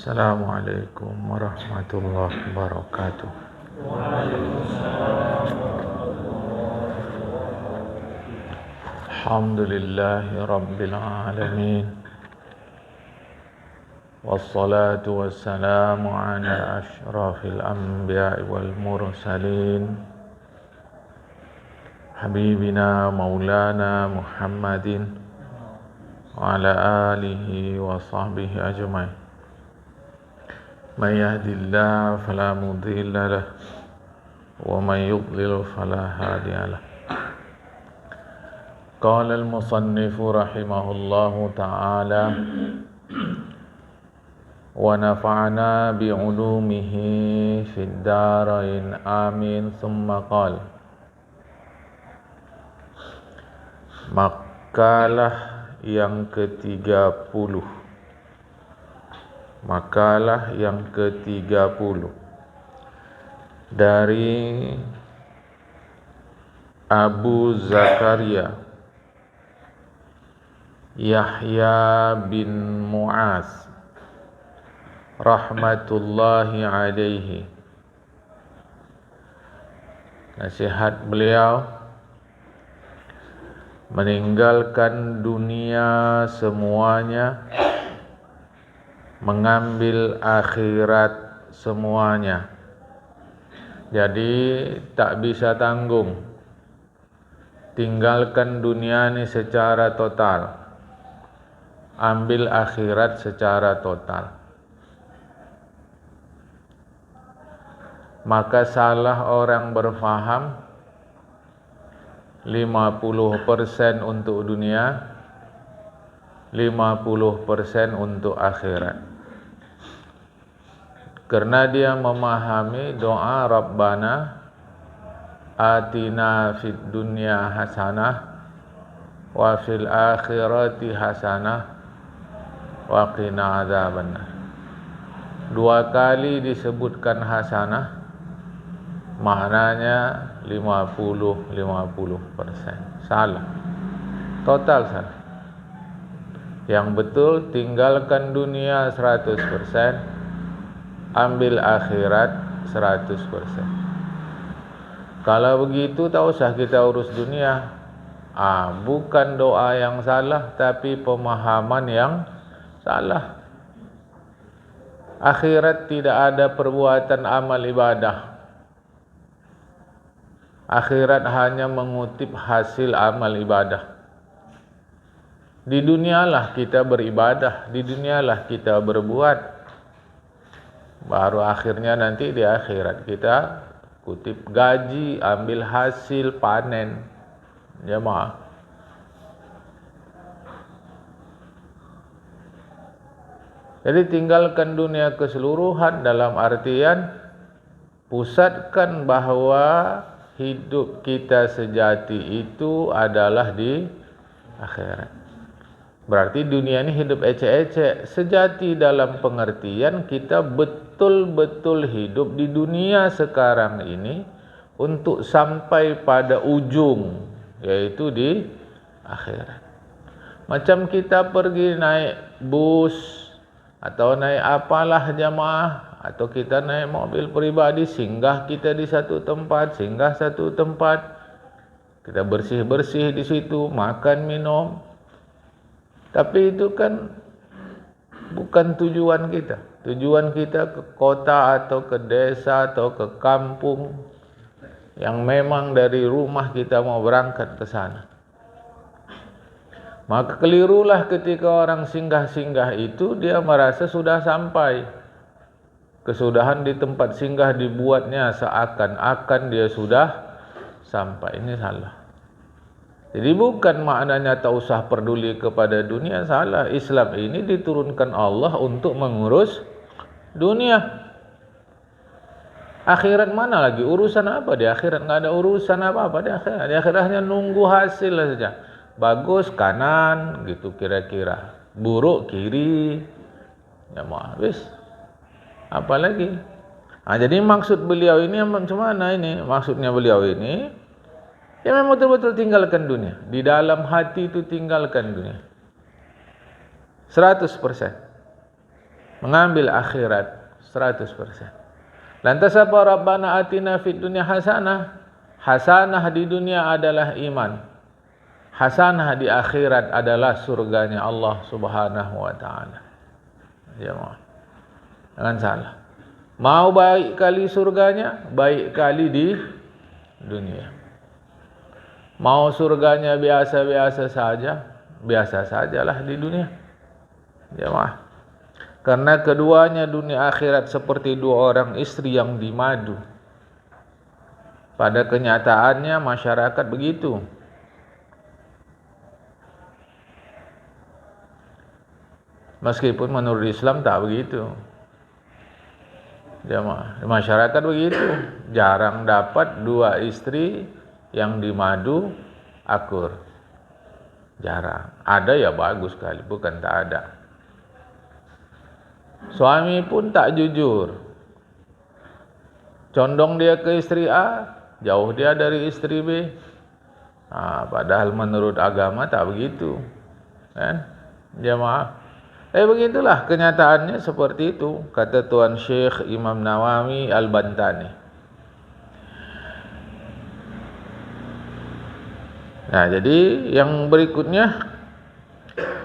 Assalamualaikum warahmatullahi wabarakatuh. Alhamdulillahi rabbil alamin. Wassalatu wassalamu ala asyrafil anbiya'i wal mursalin. Habibina maulana Muhammadin wa ala alihi wa sahbihi ajma'in. من يهد الله فلا مضل له ومن يضلل فلا هادي له. قال المصنف رحمه الله تعالى ونفعنا بعلومه في الدارين آمين. ثم قال makalah yang ke-30. Makalah yang ke-30 dari Abu Zakaria Yahya bin Mu'az rahmatullahi alaihi. Nasihat beliau: meninggalkan dunia semuanya, mengambil akhirat semuanya. Jadi tak bisa tanggung. Tinggalkan dunia ini secara total, ambil akhirat secara total. Maka salah orang berfaham 50% untuk dunia, 50% untuk akhirat. Karena dia memahami doa Rabbana atina fid dunya hasanah wa fil akhirati hasanah wa qina adzabannar. 2 kali disebutkan hasanah, maknanya 50-50%. Salah. Total salah. Yang betul tinggalkan dunia 100%, ambil akhirat 100%. Kalau begitu tak usah kita urus dunia. Bukan doa yang salah, tapi pemahaman yang salah. Akhirat tidak ada perbuatan amal ibadah. Akhirat hanya mengutip hasil amal ibadah. Di dunialah kita beribadah, di dunialah kita berbuat. Baru akhirnya nanti di akhirat kita kutip gaji, ambil hasil panen. Jemaah. Jadi tinggalkan dunia keseluruhan dalam artian pusatkan bahwa hidup kita sejati itu adalah di akhirat. Berarti dunia ini hidup ecek-ecek. Sejati dalam pengertian kita betul-betul hidup di dunia sekarang ini untuk sampai pada ujung, yaitu di akhirat. Macam kita pergi naik bus atau naik apalah jamaah, atau kita naik mobil pribadi, singgah kita di satu tempat, singgah satu tempat, kita bersih-bersih di situ, makan minum. Tapi itu kan bukan tujuan kita. Tujuan kita ke kota atau ke desa atau ke kampung yang memang dari rumah kita mau berangkat ke sana. Maka kelirulah ketika orang singgah-singgah itu dia merasa sudah sampai. Kesudahan di tempat singgah dibuatnya seakan-akan dia sudah sampai. Ini salah. Jadi bukan maknanya tak usah peduli kepada dunia, salah. Islam ini diturunkan Allah untuk mengurus dunia. Akhirat mana lagi? Urusan apa di akhirat? Enggak ada urusan apa-apa di akhirat. Di akhirat hanya nunggu hasil saja. Bagus kanan gitu kira-kira, buruk kiri. Ya mau habis. Apa lagi? Jadi maksud beliau ini macam mana ini? Maksudnya beliau ini ya memang betul-betul tinggalkan dunia. Di dalam hati itu tinggalkan dunia 100%. mengambil akhirat 100%. Lantas apa? Rabbana atina fid dunya hasanah. Hasanah di dunia adalah iman. Hasanah di akhirat adalah surganya Allah Subhanahu wa taala. Jemaah, jangan salah. Mau baik kali surganya, baik kali di dunia. Mau surganya biasa-biasa saja, biasa sajalah di dunia. Jemaah, karena keduanya dunia akhirat seperti dua orang istri yang dimadu. Pada kenyataannya masyarakat begitu. Meskipun menurut Islam tak begitu. Jemaah, masyarakat begitu. Jarang dapat dua istri yang dimadu akur. Jarang. Ada ya bagus sekali, bukan tak ada. Suami pun tak jujur. Condong dia ke istri A, jauh dia dari istri B. Padahal menurut agama tak begitu. Kan? Jemaah. Begitulah kenyataannya seperti itu, kata Tuan Syekh Imam Nawawi Al-Bantani. Nah, jadi yang berikutnya,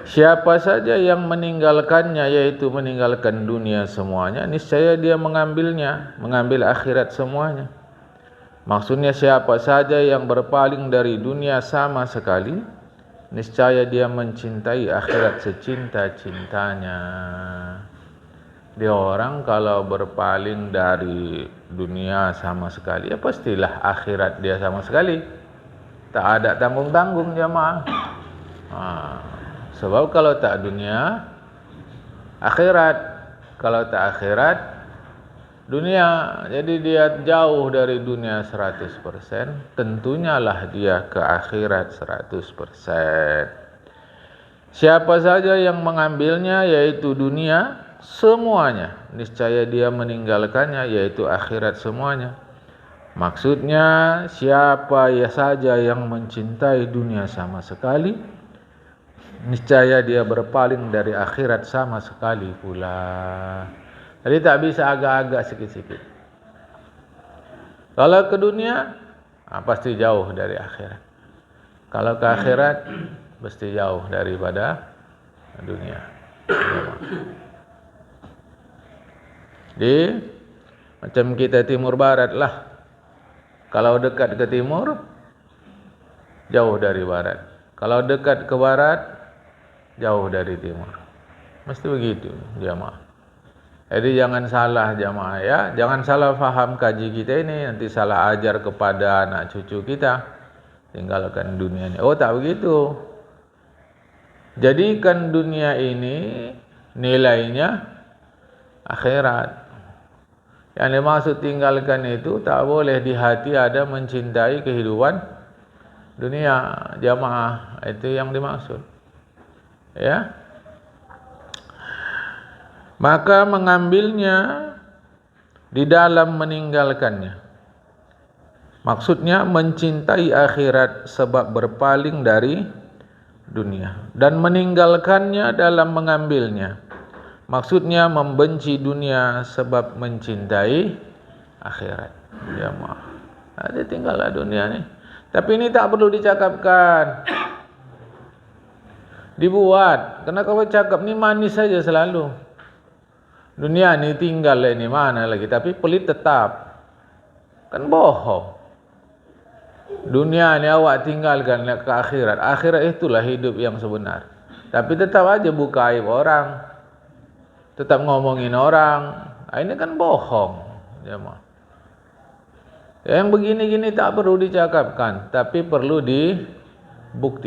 siapa saja yang meninggalkannya, yaitu meninggalkan dunia semuanya, niscaya dia mengambilnya, mengambil akhirat semuanya. Maksudnya siapa saja yang berpaling dari dunia sama sekali, niscaya dia mencintai akhirat secinta-cintanya. Dia orang kalau berpaling dari dunia sama sekali, ya pastilah akhirat dia sama sekali. Tak ada tanggung-tanggung jemaah. Sebab kalau tak dunia, akhirat. Kalau tak akhirat, dunia. Jadi dia jauh dari dunia 100%, tentunya lah dia ke akhirat 100%. Siapa saja yang mengambilnya, yaitu dunia semuanya, niscaya dia meninggalkannya, yaitu akhirat semuanya. Maksudnya siapa saja yang mencintai dunia sama sekali, niscaya dia berpaling dari akhirat sama sekali pula. Jadi tak bisa agak-agak sikit-sikit. Kalau ke dunia, pasti jauh dari akhirat. Kalau ke akhirat, pasti jauh daripada dunia. Jadi, macam kita timur barat lah. Kalau dekat ke timur, jauh dari barat. Kalau dekat ke barat, jauh dari timur. Mesti begitu, jamaah. Jadi jangan salah jamaah ya, jangan salah faham kaji kita ini, nanti salah ajar kepada anak cucu kita, tinggalkan dunia ini. Oh tak begitu. Jadikan dunia ini nilainya akhirat. Yang dimaksud tinggalkan itu tak boleh di hati ada mencintai kehidupan dunia, jamaah. Itu yang dimaksud. Ya. Maka mengambilnya di dalam meninggalkannya. Maksudnya mencintai akhirat sebab berpaling dari dunia, dan meninggalkannya dalam mengambilnya. Maksudnya membenci dunia sebab mencintai akhirat. Ya maaf. Ada tinggallah dunia nih. Tapi ini tak perlu dicakapkan. Dibuat. Karena kalau cakap ni manis saja selalu. Dunia ni tinggal ini mana lagi, tapi pelit tetap. Kan bohong. Dunia ni awak tinggalkan ke akhirat. Akhirat itulah hidup yang sebenar. Tapi tetap aja buka aib orang. Tetap ngomongin orang. Ini kan bohong. Yang begini-gini tak perlu dicakapkan, tapi perlu dibuktikan,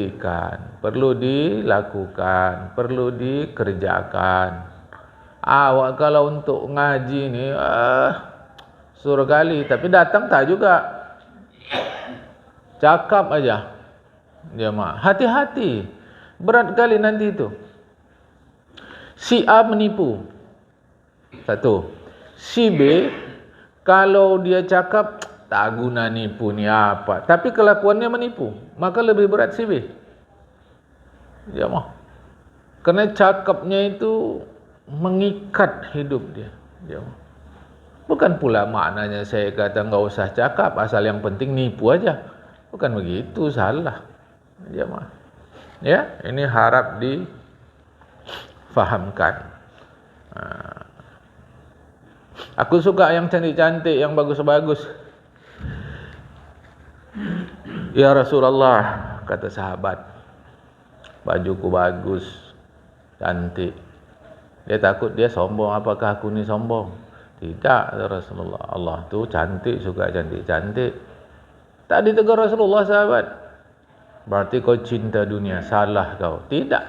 perlu dilakukan, perlu dikerjakan. Awak kalau untuk ngaji ni suruh kali, tapi datang tak juga. Cakap aja. Jemaah, hati-hati. Berat kali nanti itu. Si A menipu. Satu. Si B, kalau dia cakap tak guna nipu ni apa, tapi kelakuannya menipu, maka lebih berat si B. Jemaah. Kerana cakapnya itu mengikat hidup dia. Bukan pula maknanya saya kata enggak usah cakap, asal yang penting nipu aja. Bukan begitu, salah. Jemaah. Ya, ini harap difahamkan. Aku suka yang cantik-cantik, yang bagus-bagus. Ya Rasulullah, kata sahabat, bajuku bagus, cantik. Dia takut dia sombong, apakah aku ni sombong? Tidak, ya Rasulullah. Allah tu cantik, suka cantik-cantik. Tak ditegur Rasulullah sahabat. Berarti kau cinta dunia, salah kau. Tidak.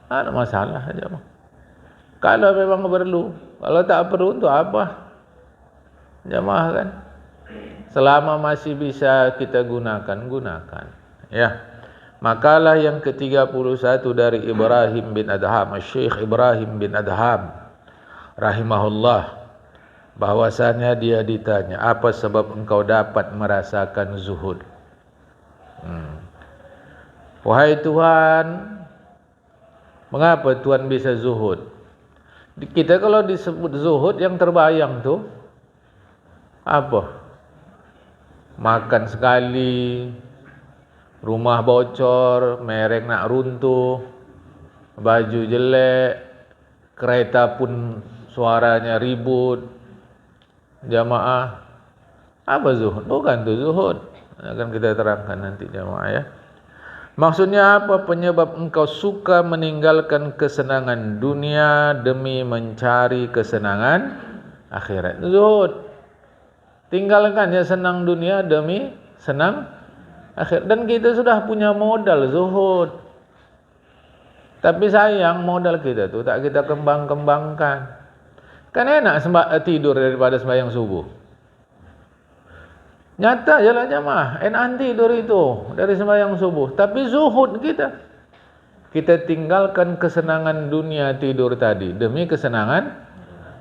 Ada masalah aja. Kalau memang perlu, kalau tak perlu untuk apa? Jamaah kan? Selama masih bisa kita gunakan. Ya. Makalah yang ke-31 dari Ibrahim bin Adham, Syekh Ibrahim bin Adham rahimahullah, bahwasanya dia ditanya, apa sebab engkau dapat merasakan zuhud? Wahai Tuhan, mengapa Tuhan bisa zuhud? Kita kalau disebut zuhud, yang terbayang tu apa? Makan sekali, rumah bocor, merek nak runtuh, baju jelek, kereta pun suaranya ribut. Jamaah, apa zuhud? Bukan tu zuhud. Akan kita terangkan nanti jamaah ya. Maksudnya apa? Penyebab engkau suka meninggalkan kesenangan dunia demi mencari kesenangan akhirat. Zuhud. Tinggalkan ya senang dunia demi senang akhirat. Dan kita sudah punya modal zuhud. Tapi sayang modal kita tu tak kita kembang-kembangkan. Kan enak tidur daripada sembahyang subuh. Nyata je lah jemaah, enak tidur itu dari sembahyang subuh. Tapi zuhud kita. Kita tinggalkan kesenangan dunia tidur tadi demi kesenangan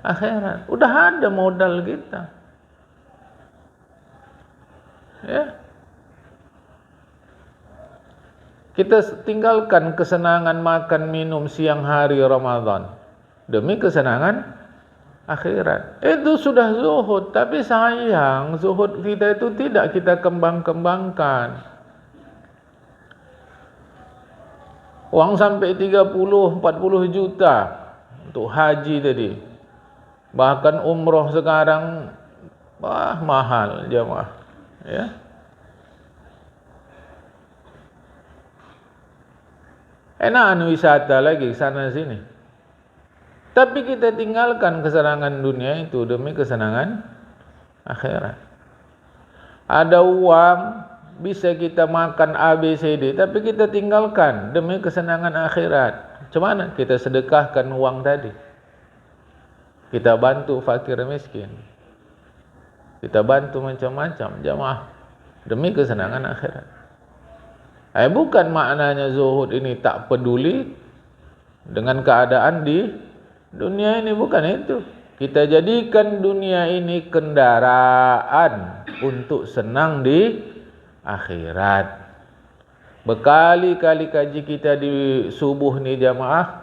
akhirat. Udah ada modal kita. Ya. Kita tinggalkan kesenangan makan minum siang hari Ramadan demi kesenangan akhirat. Itu sudah zuhud. Tapi sayang zuhud kita itu tidak kita kembang-kembangkan. Uang sampai 30-40 juta untuk haji tadi. Bahkan umroh sekarang mahal jemaah. Ya. Enakan wisata lagi sana sini. Tapi kita tinggalkan kesenangan dunia itu demi kesenangan akhirat. Ada uang bisa kita makan A, B, C, D, tapi kita tinggalkan demi kesenangan akhirat. Macam mana? Kita sedekahkan uang tadi. Kita bantu fakir miskin. Kita bantu macam-macam jemaah demi kesenangan akhirat. Bukan maknanya zuhud ini tak peduli dengan keadaan di dunia ini, bukan itu. Kita jadikan dunia ini kendaraan untuk senang di akhirat. Berkali-kali kaji kita di subuh ni jemaah,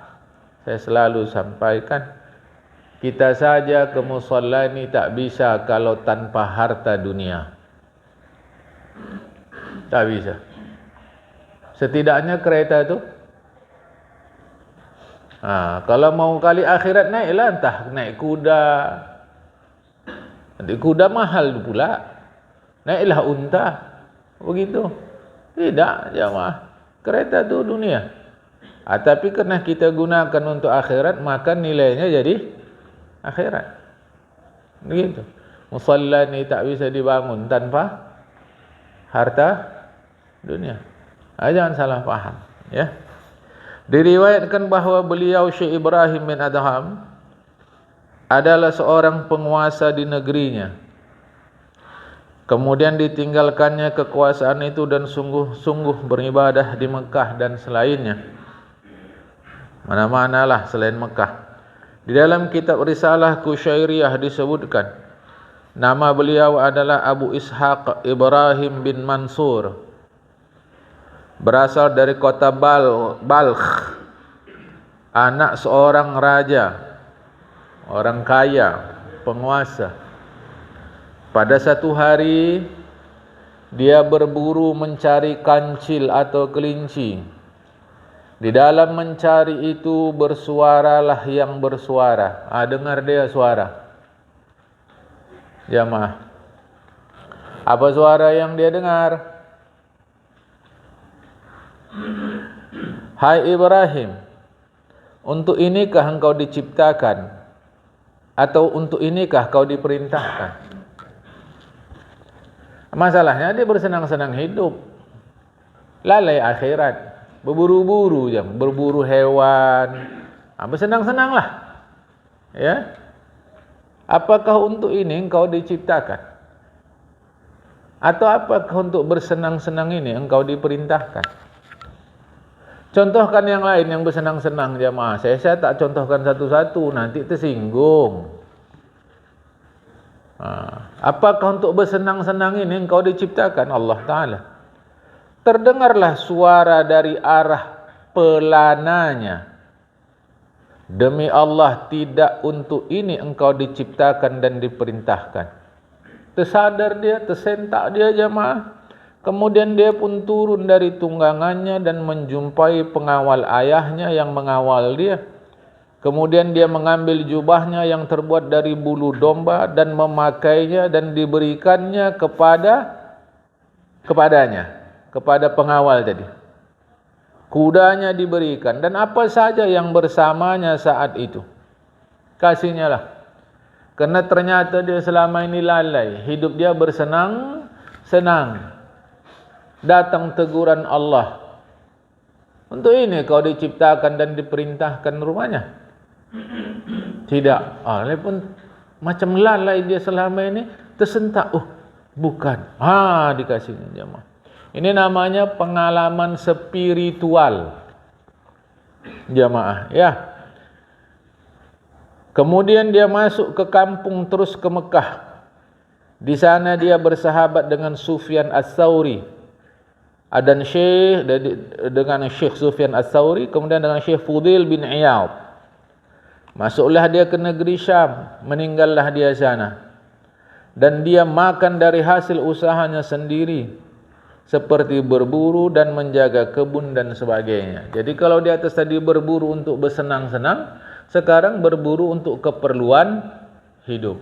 saya selalu sampaikan, kita saja ke musalla ni tak bisa kalau tanpa harta dunia. Tak bisa. Setidaknya kereta tu, kalau mau kali akhirat naiklah, entah naik kuda. Nanti kuda mahal pula. Naiklah unta. Begitu. Tidak jemaah. Kereta tu dunia. Tapi kerana kita gunakan untuk akhirat, maka nilainya jadi akhirat. Begitu. Musalla ni tak bisa dibangun tanpa harta dunia. Jangan salah faham, ya. Diriwayatkan bahawa beliau Syekh Ibrahim bin Adham adalah seorang penguasa di negerinya. Kemudian ditinggalkannya kekuasaan itu dan sungguh-sungguh beribadah di Mekah dan selainnya. Mana-manalah selain Mekah. Di dalam kitab Risalah Kusyairiyah disebutkan, nama beliau adalah Abu Ishaq Ibrahim bin Mansur. Berasal dari kota Balkh. anak seorang raja, orang kaya, penguasa. Pada satu hari dia berburu mencari kancil atau kelinci. Di dalam mencari itu bersuaralah yang bersuara. Dengar dia suara. Jamaah. Apa suara yang dia dengar? Hai Ibrahim, untuk inikah engkau diciptakan? Atau untuk inikah kau diperintahkan? Masalahnya dia bersenang-senang hidup, lalai akhirat, berburu-buru jam, berburu hewan, bersenang-senanglah. Ya. Apakah untuk ini engkau diciptakan? Atau apakah untuk bersenang-senang ini engkau diperintahkan? Contohkan yang lain yang bersenang-senang jamaah. Saya tak contohkan satu-satu, nanti tersinggung. Apakah untuk bersenang-senang ini engkau diciptakan? Allah Ta'ala. Terdengarlah suara dari arah pelananya. Demi Allah, tidak untuk ini engkau diciptakan dan diperintahkan. Tersadar dia, tersentak dia jamaah. Kemudian dia pun turun dari tunggangannya dan menjumpai pengawal ayahnya yang mengawal dia. Kemudian dia mengambil jubahnya yang terbuat dari bulu domba dan memakainya dan diberikannya kepada pengawal tadi. Kudanya diberikan dan apa saja yang bersamanya saat itu. Kasihnya lah. Karena ternyata dia selama ini lalai. Hidup dia bersenang-senang. Datang teguran Allah. Untuk ini kau diciptakan dan diperintahkan rumahnya. Tidak. Dia pun macam lalai dia selama ini. Tersentak. Bukan. Dikasihnya jemaah. Ini namanya pengalaman spiritual. Jemaah. Ya. Kemudian dia masuk ke kampung terus ke Mekah. Di sana dia bersahabat dengan Sufyan Ats-Tsauri. Dan dengan Syekh Sufyan Ats-Tsauri, kemudian dengan Syekh Fudail bin Iyad. Masuklah dia ke negeri Syam, meninggallah dia sana. Dan dia makan dari hasil usahanya sendiri, seperti berburu dan menjaga kebun dan sebagainya. Jadi kalau di atas tadi berburu untuk bersenang-senang, sekarang berburu untuk keperluan hidup.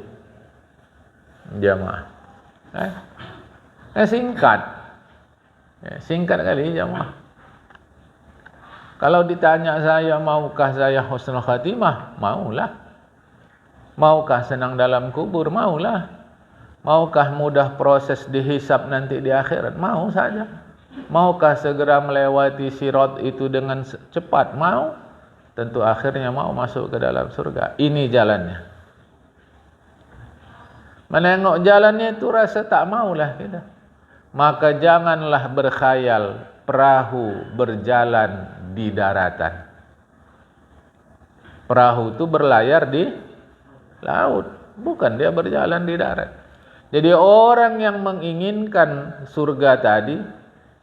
Jamaah. Singkat. Singkat kali jamaah. Kalau ditanya saya, maukah saya husnul khatimah? Maulah. Maukah senang dalam kubur? Maulah. Maukah mudah proses dihisab nanti di akhirat? Mau saja. Maukah segera melewati sirat itu dengan cepat? Mau. Tentu akhirnya mau masuk ke dalam surga. Ini jalannya. Menengok jalannya itu rasa tak maulah kita. Maka janganlah berkhayal perahu berjalan di daratan. Perahu itu berlayar di laut, bukan dia berjalan di darat. Jadi orang yang menginginkan surga tadi,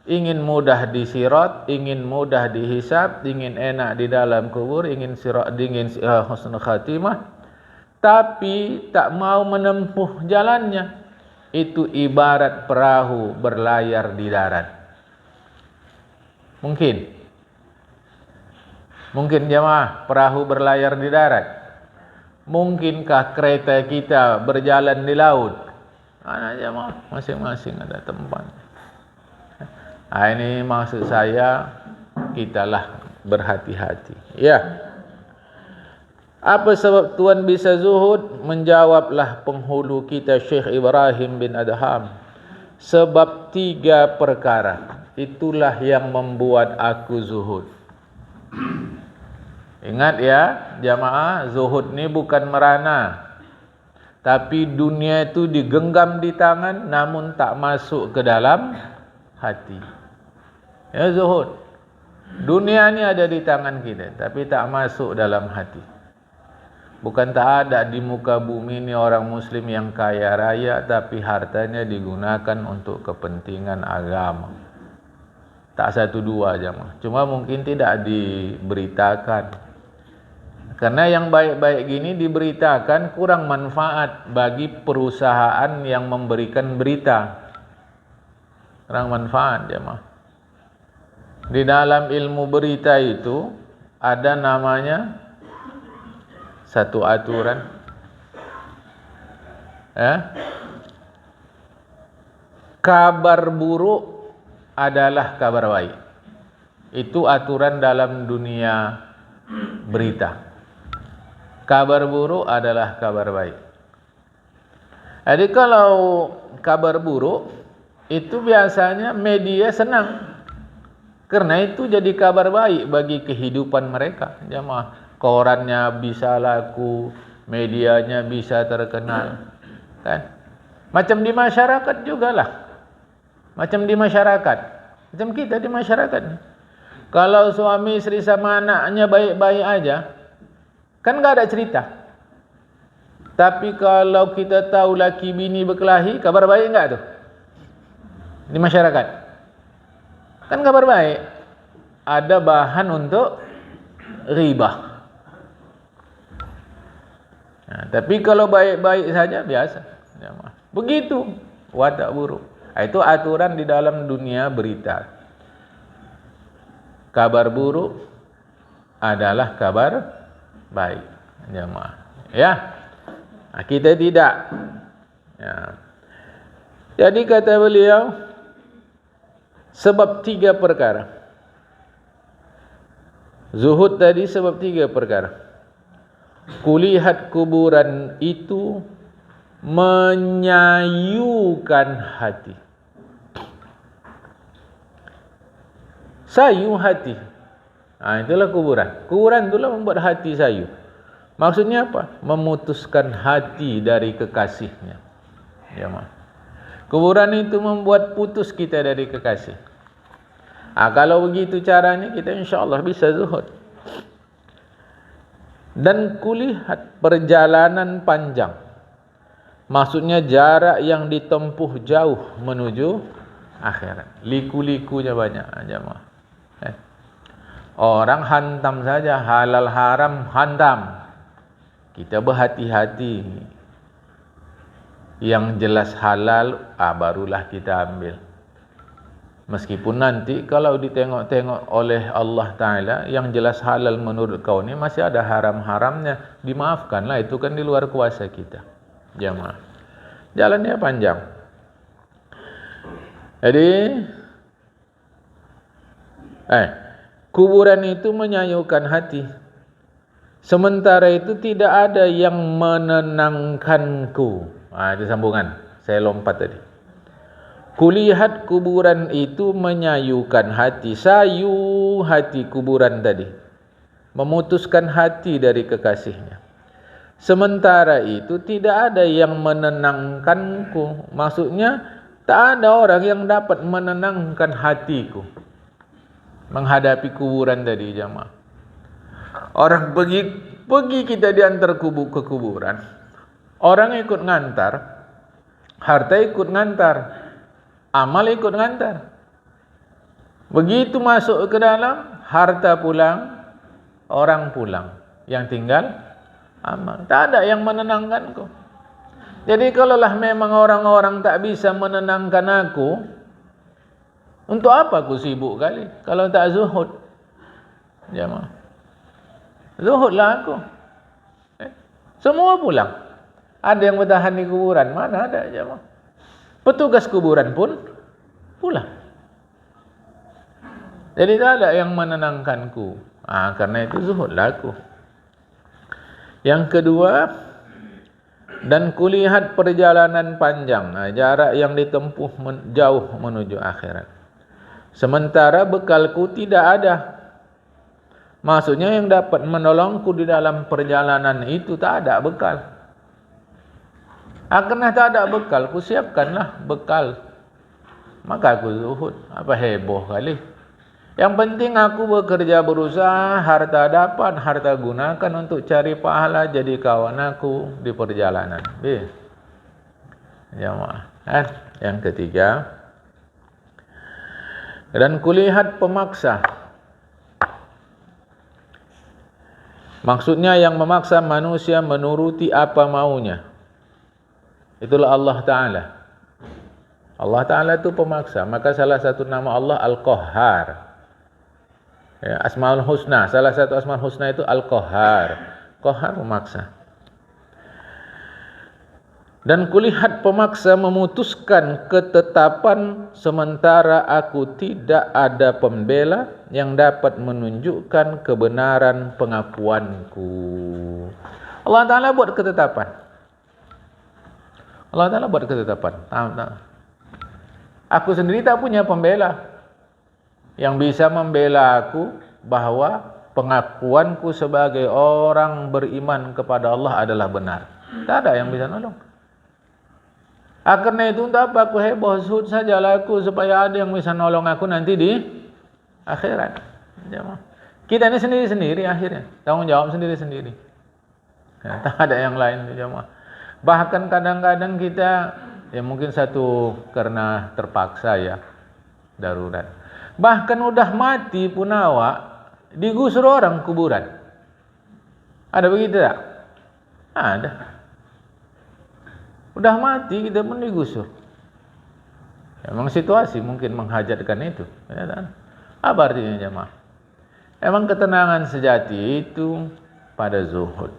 ingin mudah disirat, ingin mudah dihisab, ingin enak di dalam kubur, ingin husnul khatimah, tapi tak mau menempuh jalannya. Itu ibarat perahu berlayar di darat. Mungkin jemaah perahu berlayar di darat. Mungkinkah kereta kita berjalan di laut? Jemaah masing-masing ada tempat. Ini maksud saya, kitalah berhati-hati. Ya. Apa sebab Tuan bisa zuhud? Menjawablah penghulu kita Syekh Ibrahim bin Adham. Sebab 3 perkara. Itulah yang membuat aku zuhud. Ingat ya, jamaah, zuhud ni bukan merana. Tapi dunia itu digenggam di tangan namun tak masuk ke dalam hati. Ya zuhud. Dunia ni ada di tangan kita tapi tak masuk dalam hati. Bukan tak ada di muka bumi ini orang muslim yang kaya raya tapi hartanya digunakan untuk kepentingan agama. Tak 1-2 jemaah. Cuma mungkin tidak diberitakan. Karena yang baik-baik gini diberitakan kurang manfaat bagi perusahaan yang memberikan berita. Kurang manfaat jemaah. Di dalam ilmu berita itu ada namanya satu aturan. Kabar buruk adalah kabar baik. Itu aturan dalam dunia berita. Kabar buruk adalah kabar baik. Jadi kalau kabar buruk itu biasanya media senang. Karena itu jadi kabar baik bagi kehidupan mereka. Jemaah, korannya bisa laku, medianya bisa terkenal. Kan? Macam di masyarakat jugalah. Macam di masyarakat. Macam kita di masyarakat. Kalau suami istri sama anaknya baik-baik aja, kan enggak ada cerita. Tapi kalau kita tahu laki bini berkelahi, kabar baik enggak tuh? Di masyarakat. Kan kabar baik. Ada bahan untuk ribah. Nah, tapi kalau baik-baik saja biasa. Begitu watak buruk. Itu aturan di dalam dunia berita. Kabar buruk adalah kabar baik, jemaah. Ya, kita tidak. Ya. Jadi kata beliau, sebab 3 perkara. Zuhud tadi sebab 3 perkara. Kulihat kuburan itu menyayukan hati. Sayu hati. Itulah kuburan. Kuburan itulah membuat hati sayu. Maksudnya apa? Memutuskan hati dari kekasihnya. Ya, kuburan itu membuat putus kita dari kekasih. Kalau begitu caranya, kita insyaAllah bisa zuhud. Dan kulihat perjalanan panjang. Maksudnya jarak yang ditempuh jauh menuju akhirat. Liku-likunya banyak, jemaah. Orang hantam saja, halal haram hantam. Kita berhati-hati. Yang jelas halal, barulah kita ambil. Meskipun nanti kalau ditengok-tengok oleh Allah Ta'ala, yang jelas halal menurut kau ni masih ada haram-haramnya, dimaafkanlah, itu kan di luar kuasa kita. Jamaah, jalannya panjang. Jadi kuburan itu menyayukan hati. Sementara itu tidak ada yang menenangkanku. Itu sambungan. Saya lompat tadi. Kulihat kuburan itu menyayukan hati. Sayu hati kuburan tadi. Memutuskan hati dari kekasihnya. Sementara itu tidak ada yang menenangkanku. Maksudnya tak ada orang yang dapat menenangkan hatiku menghadapi kuburan tadi, jemaah. Orang pergi kita diantar ke kuburan. Orang ikut ngantar, harta ikut ngantar, amal ikut ngantar. Begitu masuk ke dalam, harta pulang, orang pulang. Yang tinggal amal. Tak ada yang menenangkanku. Jadi kalaulah memang orang-orang tak bisa menenangkan aku, untuk apa aku sibuk kali kalau tak zuhud? Jemaah, zuhudlah aku. Semua pulang. Ada yang bertahan di kuburan? Mana ada, jemaah. Petugas kuburan pun pulang. Jadi tak ada yang menenangkanku. Karena itu zuhudlah aku. Yang kedua, dan kulihat perjalanan panjang, jarak yang ditempuh jauh menuju akhirat. Sementara bekalku tidak ada. Maksudnya yang dapat menolongku di dalam perjalanan itu tak ada bekal. Karena tak ada bekal, ku siapkanlah bekal. Maka aku zuhud. Apa heboh kali. Yang penting aku bekerja berusaha, harta dapat, harta gunakan untuk cari pahala jadi kawan aku di perjalanan. Jemaah. Yang ketiga, dan kulihat pemaksa. Maksudnya yang memaksa manusia menuruti apa maunya. Itulah Allah Ta'ala. Allah Ta'ala itu pemaksa. Maka salah satu nama Allah Al-Qahhar. Ya, Asmaul Husna. Salah satu Asmaul Husna itu Al-Qahhar. Qahhar pemaksa. Dan kulihat pemaksa memutuskan ketetapan sementara aku tidak ada pembela yang dapat menunjukkan kebenaran pengakuanku. Allah Ta'ala buat ketetapan. Allah Ta'ala buat ketetapan. Aku sendiri tak punya pembela yang bisa membela aku bahwa pengakuanku sebagai orang beriman kepada Allah adalah benar. Tak ada yang bisa nolong. Karena itu untuk apa aku heboh, zuhud sajalah aku supaya ada yang bisa nolong aku nanti di akhirat. Kita ini sendiri-sendiri akhirnya, tanggung jawab sendiri-sendiri. Ya, tak ada yang lain. Bahkan kadang-kadang kita, ya mungkin satu karena terpaksa ya, darurat. Bahkan udah mati pun awak digusur orang kuburan. Ada begitu tak? Ada. Udah mati kita pun digusur. Memang situasi mungkin menghajatkan itu. Apa artinya jemaah? Emang ketenangan sejati itu pada zuhud.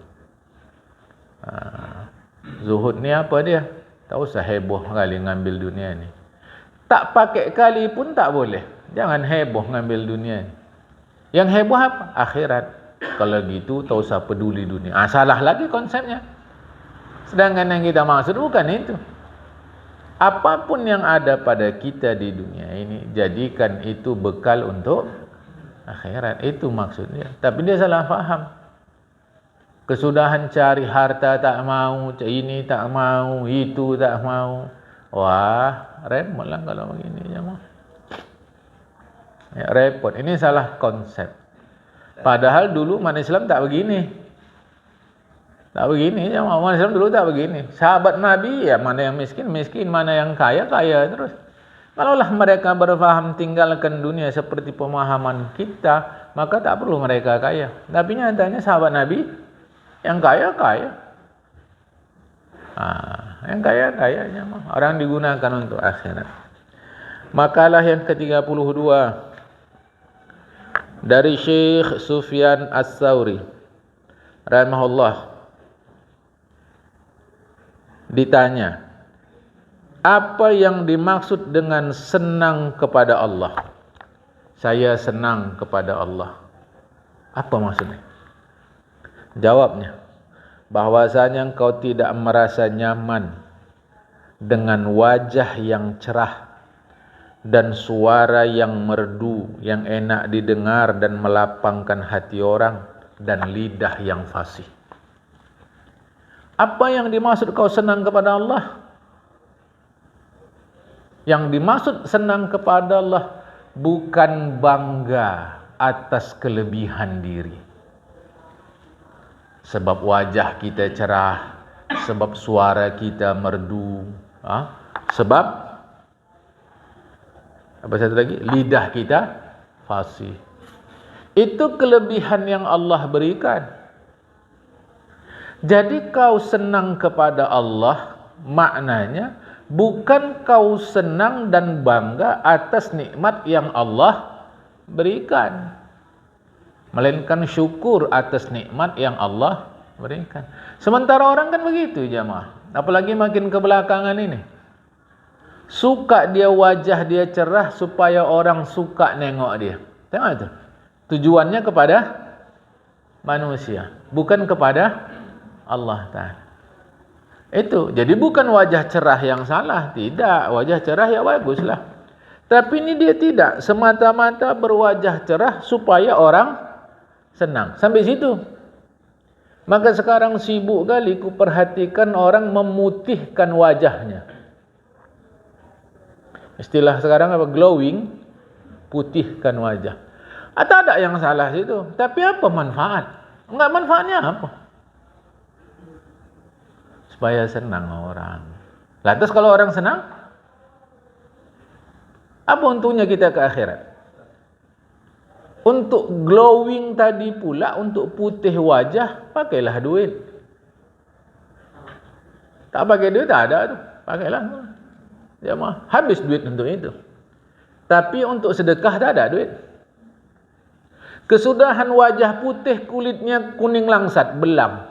Zuhud ni apa dia? Tak usah heboh kali ngambil dunia ni. Tak pakai kali pun tak boleh. Jangan heboh ngambil dunia ni. Yang heboh apa? Akhirat. Kalau gitu tak usah peduli dunia. Salah lagi konsepnya. Sedangkan yang kita maksud bukan itu. Apapun yang ada pada kita di dunia ini, jadikan itu bekal untuk akhirat. Itu maksudnya. Tapi dia salah faham. Kesudahan cari harta tak mau, ini tak mau, itu tak mau. Wah, repot lah kalau begini. Ya, repot. Ini salah konsep. Padahal dulu umat Islam tak begini. Tak begini, umat Islam dulu tak begini. Sahabat Nabi, ya mana yang miskin, miskin, mana yang kaya, kaya terus. Kalaulah mereka berfaham tinggalkan dunia seperti pemahaman kita, maka tak perlu mereka kaya. Tapi nyatanya sahabat Nabi, yang kaya, kaya. Yang kaya, kaya. Orang digunakan untuk akhirat. Makalah yang ke-32 dari Syekh Sufyan As-Tsauri rahimahullah. Ditanya, apa yang dimaksud dengan senang kepada Allah? Saya senang kepada Allah. Apa maksudnya? Jawabnya, bahwasanya engkau tidak merasa nyaman dengan wajah yang cerah dan suara yang merdu, yang enak didengar dan melapangkan hati orang, dan lidah yang fasih. Apa yang dimaksud kau senang kepada Allah? Yang dimaksud senang kepada Allah bukan bangga atas kelebihan diri. Sebab wajah kita cerah, sebab suara kita merdu, sebab apa satu lagi? Lidah kita fasih. Itu kelebihan yang Allah berikan. Jadi kau senang kepada Allah, maknanya bukan kau senang dan bangga atas nikmat yang Allah berikan, melainkan syukur atas nikmat yang Allah berikan. Sementara orang kan begitu jemaah. Apalagi makin kebelakangan ini. Suka dia wajah dia cerah supaya orang suka nengok dia. Tengok itu. Tujuannya kepada manusia, bukan kepada Allah Ta'ala. Itu. Jadi bukan wajah cerah yang salah. Tidak. Wajah cerah ya baguslah. Tapi ini dia tidak. Semata-mata berwajah cerah supaya orang senang. Sampai situ. Maka sekarang sibuk kali ku perhatikan orang memutihkan wajahnya. Istilah sekarang apa? Glowing. Putihkan wajah. Atau ada yang salah situ. Tapi apa manfaat? Enggak, manfaatnya apa? Supaya senang orang. Lantas kalau orang senang, apa untungnya kita ke akhirat? Untuk glowing tadi pula, untuk putih wajah, pakailah duit. Tak pakai duit tak ada tu, pakailah. Jemaah, habis duit untuk itu. Tapi untuk sedekah tak ada duit. Kesudahan wajah putih, kulitnya kuning langsat, belang.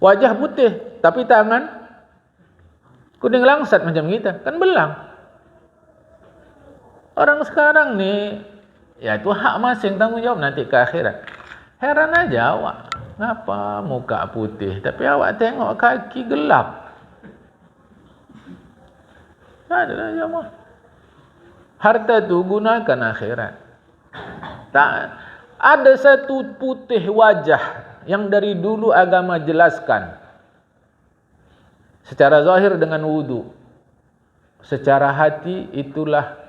Wajah putih, tapi tangan kuning langsat macam kita, kan belang. Orang sekarang ni, ya itu hak masing, tanggung jawab nanti ke akhirat. Heran aja awak, ngapa muka putih, tapi awak tengok kaki gelap. Tak adalah jemaah. Harta tu gunakan akhirat. Tak ada satu putih wajah yang dari dulu agama jelaskan. Secara zahir dengan wudu. Secara hati itulah,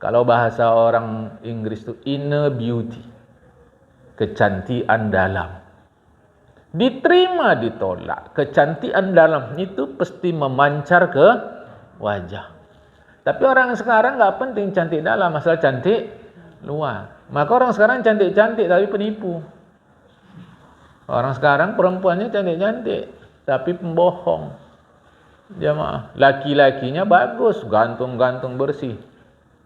kalau bahasa orang Inggris itu inner beauty, kecantikan dalam. Diterima, ditolak. Kecantikan dalam itu pasti memancar ke wajah. Tapi orang sekarang enggak penting cantik dalam, asal cantik luar. Maka orang sekarang cantik-cantik tapi penipu. Orang sekarang perempuannya cantik-cantik tapi pembohong. Jemaah, laki-lakinya bagus, gantung-gantung bersih,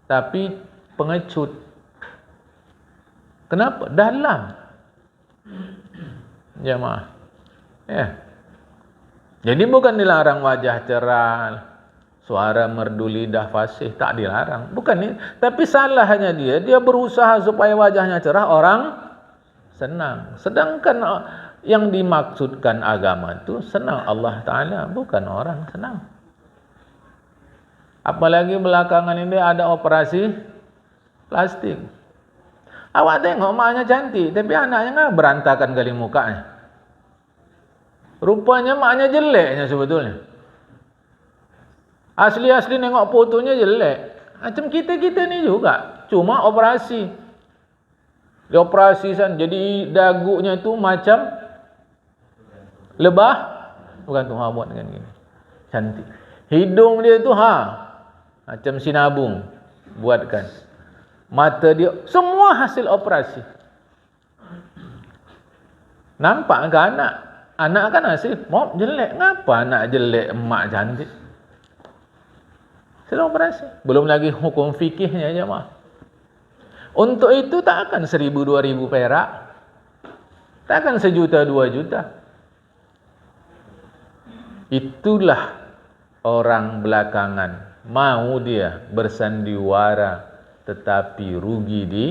tapi pengecut. Kenapa? Dalam. Jemaah. Ya. Jadi bukan dilarang wajah cerah, suara merdu, lidah fasih, tak dilarang. Bukan ini, tapi salahnya dia berusaha supaya wajahnya cerah, orang senang. Sedangkan yang dimaksudkan agama itu senang Allah Ta'ala, bukan orang senang. Apalagi belakangan ini ada operasi plastik. Awak tengok maknya cantik, tapi anaknya nggak berantakan kali mukanya. Rupanya maknya jeleknya sebetulnya. Asli-asli nengok fotonya jelek. Macam kita-kita ni juga, cuma operasi. Dioperasi jadi dagunya tu macam lebah, bukan tu buat dengan gini. Cantik. Hidung dia tu macam sinabung buatkan. Mata dia semua hasil operasi. Nampak ke anak? Anak kan hasil mop jelek. Ngapa anak jelek, emak cantik? Hasil operasi. Belum lagi hukum fikihnya jemaah. Untuk itu tak akan 1.000-2.000 perak. Tak akan 1 juta 2 juta. Itulah orang belakangan. Mau dia bersandiwara tetapi rugi di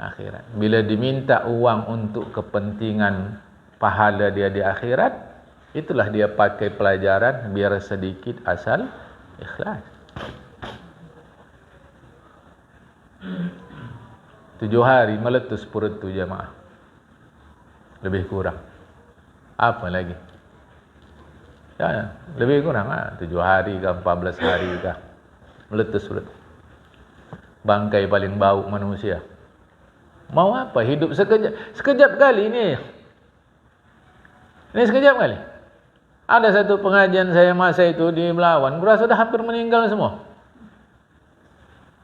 akhirat. Bila diminta uang untuk kepentingan pahala dia di akhirat, itulah dia pakai pelajaran biar sedikit asal ikhlas. 7 hari meletus perut tu jemaah. Lebih kurang. Apa lagi? Ya, lebih kurang 7 hari ke 14 hari ke meletus perut. Bangkai paling bau manusia. Mau apa? Hidup sekejap kali ni. Ini sekejap kali. Ada satu pengajian saya masa itu di Melawan, berasa dah hampir meninggal semua.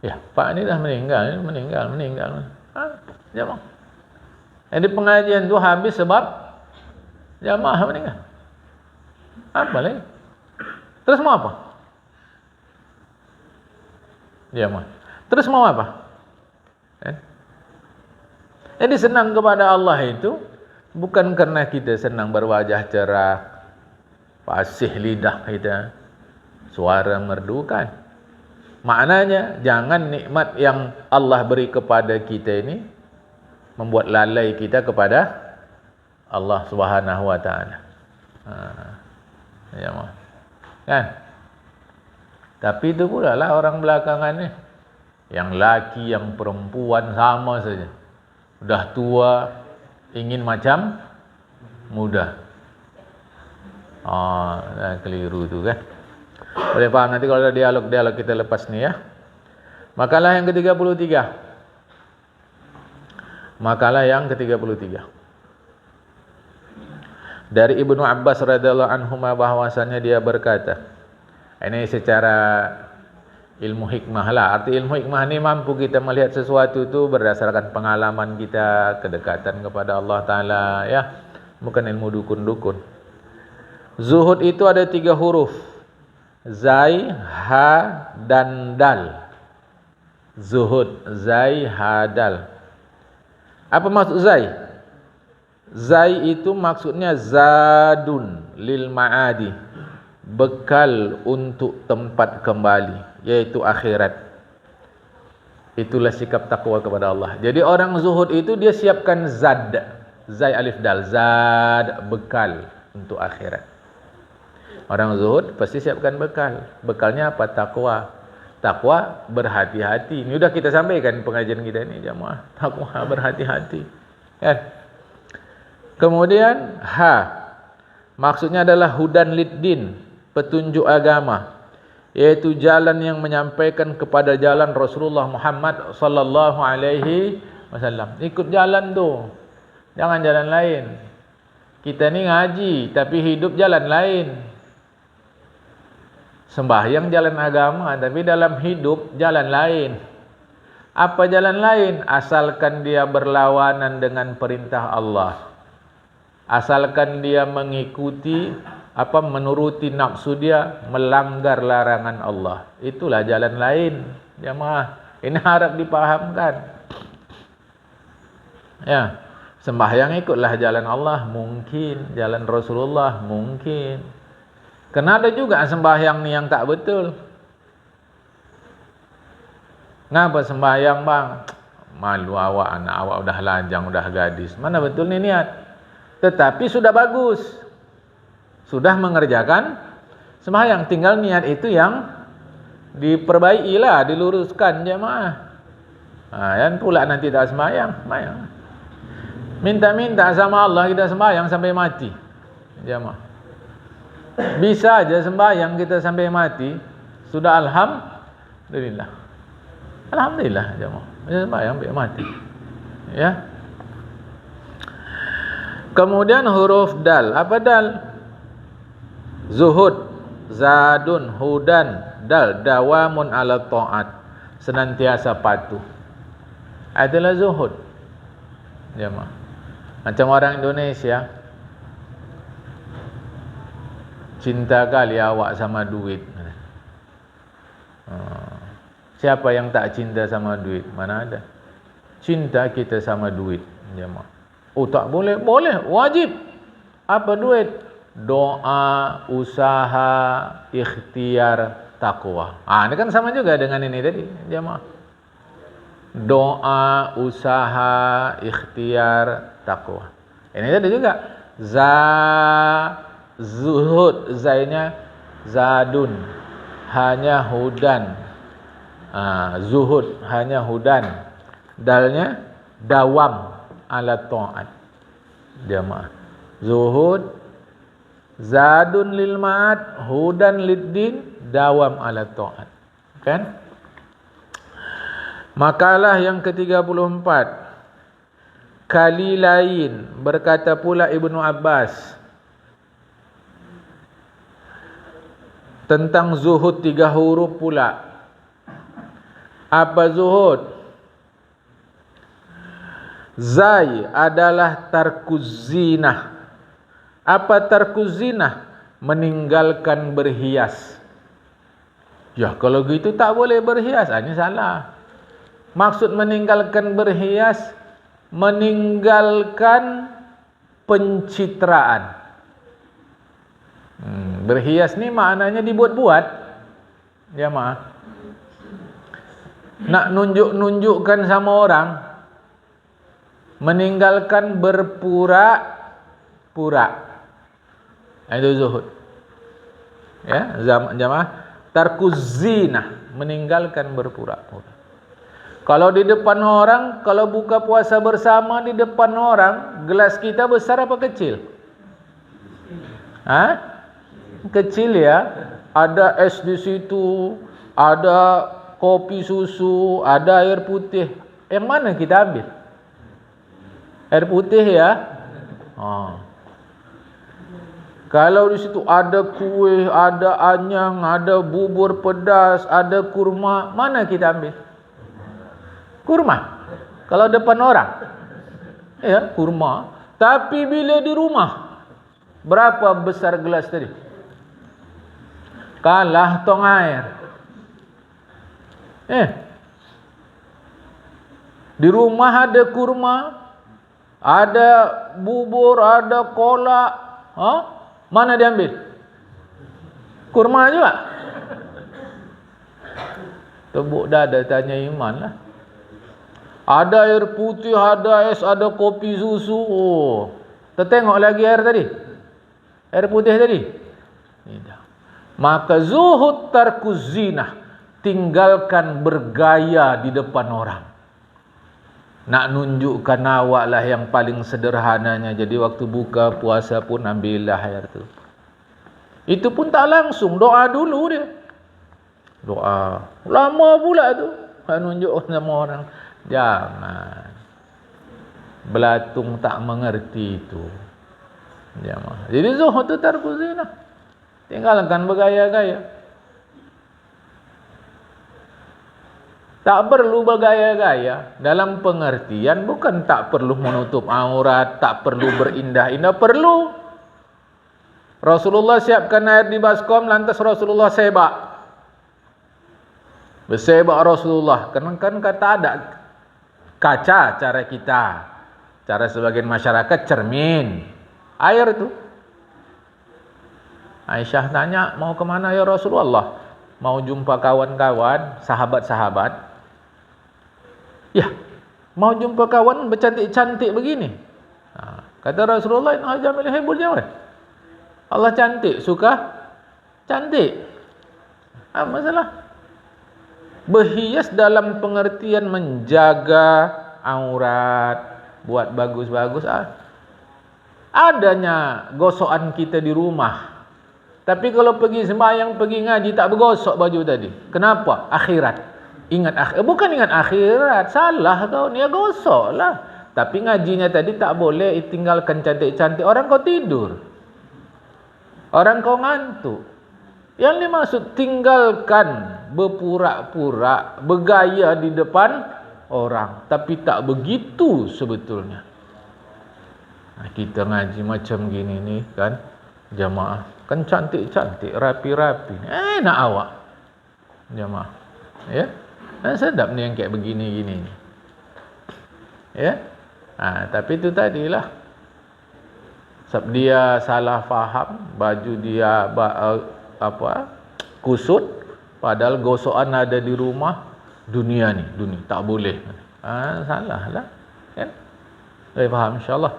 Ya, Pak ini dah meninggal. Jemaah. Jadi pengajian tu habis sebab jemaah meninggal. Apa lagi? Terus mau apa? Jemaah. Terus mau apa? Jadi senang kepada Allah itu bukan karena kita senang berwajah cerah, fasih lidah kita, suara merdukan. Maknanya jangan nikmat yang Allah beri kepada kita ini membuat lalai kita kepada Allah Subhanahu wa taala. Ya, kan? Tapi itu pula lah orang belakangan ni. Yang laki, yang perempuan sama saja. Sudah tua, ingin macam muda. Keliru tu kan. Boleh faham nanti kalau ada dialog-dialog kita lepas ni ya. Makalah yang ke-33. Makalah yang ke-33. Dari Ibnu Abbas radhiyallahu anhuma bahwasanya dia berkata, ini secara ilmu hikmah lah. Arti ilmu hikmah ni mampu kita melihat sesuatu tu berdasarkan pengalaman kita, kedekatan kepada Allah Ta'ala, ya. Bukan ilmu dukun-dukun. Zuhud itu ada 3 huruf. Zai, ha, dan dal. Zuhud, zai, ha, dal. Apa maksud zai? Zai itu maksudnya zadun lil ma'adi, bekal untuk tempat kembali, yaitu akhirat. Itulah sikap takwa kepada Allah. Jadi orang zuhud itu dia siapkan zad, zai alif dal, zad, bekal untuk akhirat. Orang zuhud pasti siapkan bekal. Bekalnya apa? Takwa. Takwa berhati-hati. Ini sudah kita sampaikan pengajian kita ini, jemaah. Takwa berhati-hati. Kan? Kemudian ha, maksudnya adalah hudan liddin, petunjuk agama, yaitu jalan yang menyampaikan kepada jalan Rasulullah Muhammad sallallahu alaihi wasallam. Ikut jalan tu, jangan jalan lain. Kita ni ngaji tapi hidup jalan lain. Sembahyang jalan agama tapi dalam hidup jalan lain. Apa jalan lain? Asalkan dia berlawanan dengan perintah Allah. Asalkan dia mengikuti menuruti nafsu dia, melanggar larangan Allah. Itulah jalan lain, jemaah. Ini harap dipahamkan. Ya, sembahyang ikutlah jalan Allah mungkin, jalan Rasulullah mungkin. Kena ada juga sembahyang ni yang tak betul. Ngapa sembahyang bang? Malu awak, anak awak udah lajang, udah gadis. Mana betul ni niat? Tetapi sudah bagus, sudah mengerjakan sembahyang. Tinggal niat itu yang diperbaiki lah, diluruskan jemaah. Yang pula nanti tak sembahyang, sembahyang. Minta-minta sama Allah kita sembahyang sampai mati, jemaah. Bisa aja sembahyang kita sampai mati, sudah alhamdulillah. Alhamdulillah jemaah. Bisa sembahyang sampai mati. Ya. Kemudian huruf dal. Apa dal? Zuhud, zadun, hudan, dal, dawamun ala ta'at, senantiasa patuh. Itulah zuhud. Jemaah. Macam orang Indonesia, cinta kali awak sama duit. Siapa yang tak cinta sama duit? Mana ada? Cinta kita sama duit, jemaah. Oh tak boleh? Boleh, wajib. Apa duit? Doa, usaha, ikhtiar, takwa. Ini kan sama juga dengan ini tadi, jemaah. Doa, usaha, ikhtiar, takwa. Ini tadi juga. Zuhud, zainya zadun, hanya hudan. Zuhud, hanya hudan. Dalnya dawam ala ta'at, jamaah. Zuhud, zadun lil ma'at, hudan liddin, dawam ala ta'at. Kan? Makalah yang ke-34. Kali lain, berkata pula Ibnu Abbas tentang zuhud 3 huruf pula. Apa zuhud? Zai adalah tarkuz zinah. Apa tarkuz zinah? Meninggalkan berhias. Ya kalau gitu tak boleh berhias. Ini salah. Maksud meninggalkan berhias, meninggalkan pencitraan. Berhias ni maknanya dibuat-buat. Ya maaf. Nak nunjuk-nunjukkan sama orang, meninggalkan berpura-pura. Itu zuhud. Ya, jamaah, tarkuz zinah, meninggalkan berpura-pura. Kalau di depan orang, kalau buka puasa bersama di depan orang, gelas kita besar apa kecil? Kecil ya. Ada es di situ, ada kopi susu, ada air putih. Yang mana kita ambil? Air putih ya. Kalau di situ ada kuih, ada anyang, ada bubur pedas, ada kurma, mana kita ambil? Kurma. Kalau depan orang, ya kurma. Tapi bila di rumah, berapa besar gelas tadi? Kalah tong air. Di rumah ada kurma, ada bubur, ada kolak. Mana diambil? Kurma juga. Tepuk dada tanya iman lah. Ada air putih, ada es, ada kopi susu. Tertengok lagi air tadi? Air putih tadi? Tidak. Maka zuhud tarkuz zinah. Tinggalkan bergaya di depan orang. Nak nunjukkan awak lah yang paling sederhananya. Jadi waktu buka puasa pun ambillah air tu. Itu pun tak langsung. Doa dulu dia. Doa. Lama pula tu. Nak nunjuk sama orang. Jangan. Belatung tak mengerti itu. Jangan. Jadi zuhud tu tarkuz zinah. Tinggalkan bergaya-gaya. Tak perlu bergaya-gaya. Dalam pengertian bukan tak perlu menutup aurat, tak perlu berindah-indah, perlu. Rasulullah siapkan air di baskom, lantas Rasulullah sebak. Bersebak Rasulullah. Kan kata ada kaca cara kita. Cara sebagian masyarakat cermin. Air itu. Aisyah tanya, mau kemana ya Rasulullah? Mau jumpa kawan-kawan, sahabat-sahabat. Ya, mau jumpa kawan bercantik-cantik begini. Kata Rasulullah, inna jamil hibul jamal. Allah cantik, suka cantik. Apa masalah? Berhias dalam pengertian menjaga aurat, buat bagus-bagus. Adanya gosokan kita di rumah. Tapi kalau pergi sembahyang, pergi ngaji, tak bergosok baju tadi. Kenapa? Akhirat. Ingat akhirat. Bukan ingat akhirat. Salah kau. Ni gosok lah. Tapi ngajinya tadi tak boleh tinggalkan cantik-cantik. Orang kau tidur. Orang kau ngantuk. Yang dimaksud tinggalkan berpura-pura, bergaya di depan orang. Tapi tak begitu sebetulnya. Kita ngaji macam gini ni kan. Jamaah. Kan cantik-cantik, rapi-rapi. Nak awak. Jamaah. Ya. Sedap ni yang kayak begini-gini. Ya. Tapi itu tadilah. Sebab dia salah faham, baju dia kusut, padahal gosokan ada di rumah. Dunia ni, dunia tak boleh. Salah lah. Kan? Faham insya-Allah.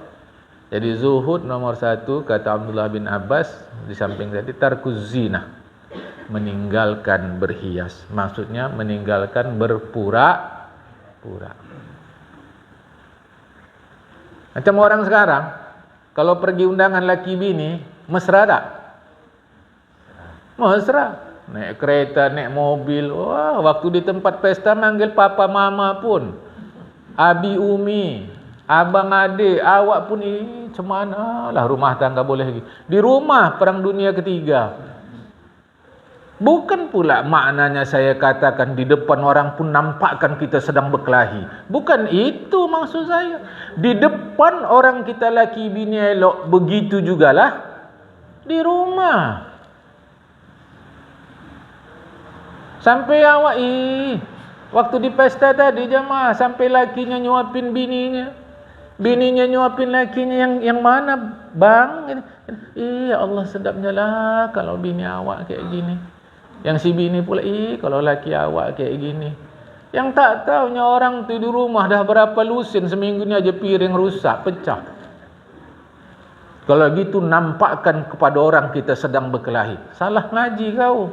Jadi zuhud nomor 1 kata Abdullah bin Abbas di samping tadi tarkuz zinah. Meninggalkan berhias. Maksudnya meninggalkan berpura-pura. Macam orang sekarang, kalau pergi undangan laki bini, mesra tak? Mesra. Naik kereta, naik mobil. Wah, waktu di tempat pesta manggil papa mama pun. Abi umi, abang adik, awak pun macam mana lah rumah tangga boleh lagi. Di rumah perang dunia ketiga. Bukan pula maknanya saya katakan di depan orang pun nampakkan kita sedang berkelahi. Bukan itu maksud saya. Di depan orang kita laki bini elok, begitu jugalah di rumah. Sampai awak waktu di pesta tadi jemaah, sampai lakinya nyuapin bininya. Bininya nyuapin lakinya yang mana bang? Ya Allah sedapnya lah kalau bini awak kayak gini. Yang si bini pula, kalau laki awak kayak gini. Yang tak tahunya orang tu di rumah dah berapa lusin, seminggu ni aja piring rusak, pecah. Kalau gitu nampakkan kepada orang kita sedang berkelahi. Salah ngaji kau.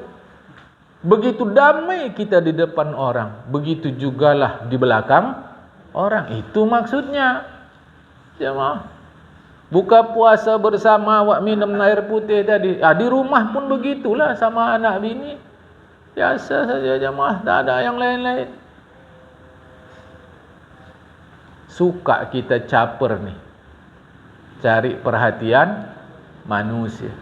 Begitu damai kita di depan orang, begitu jugalah di belakang orang. Itu maksudnya. Jemaah. Buka puasa bersama, awak minum air putih tadi. Di rumah pun begitulah sama anak bini. Biasa saja jemaah, tak ada yang lain-lain. Suka kita caper ni. Cari perhatian manusia.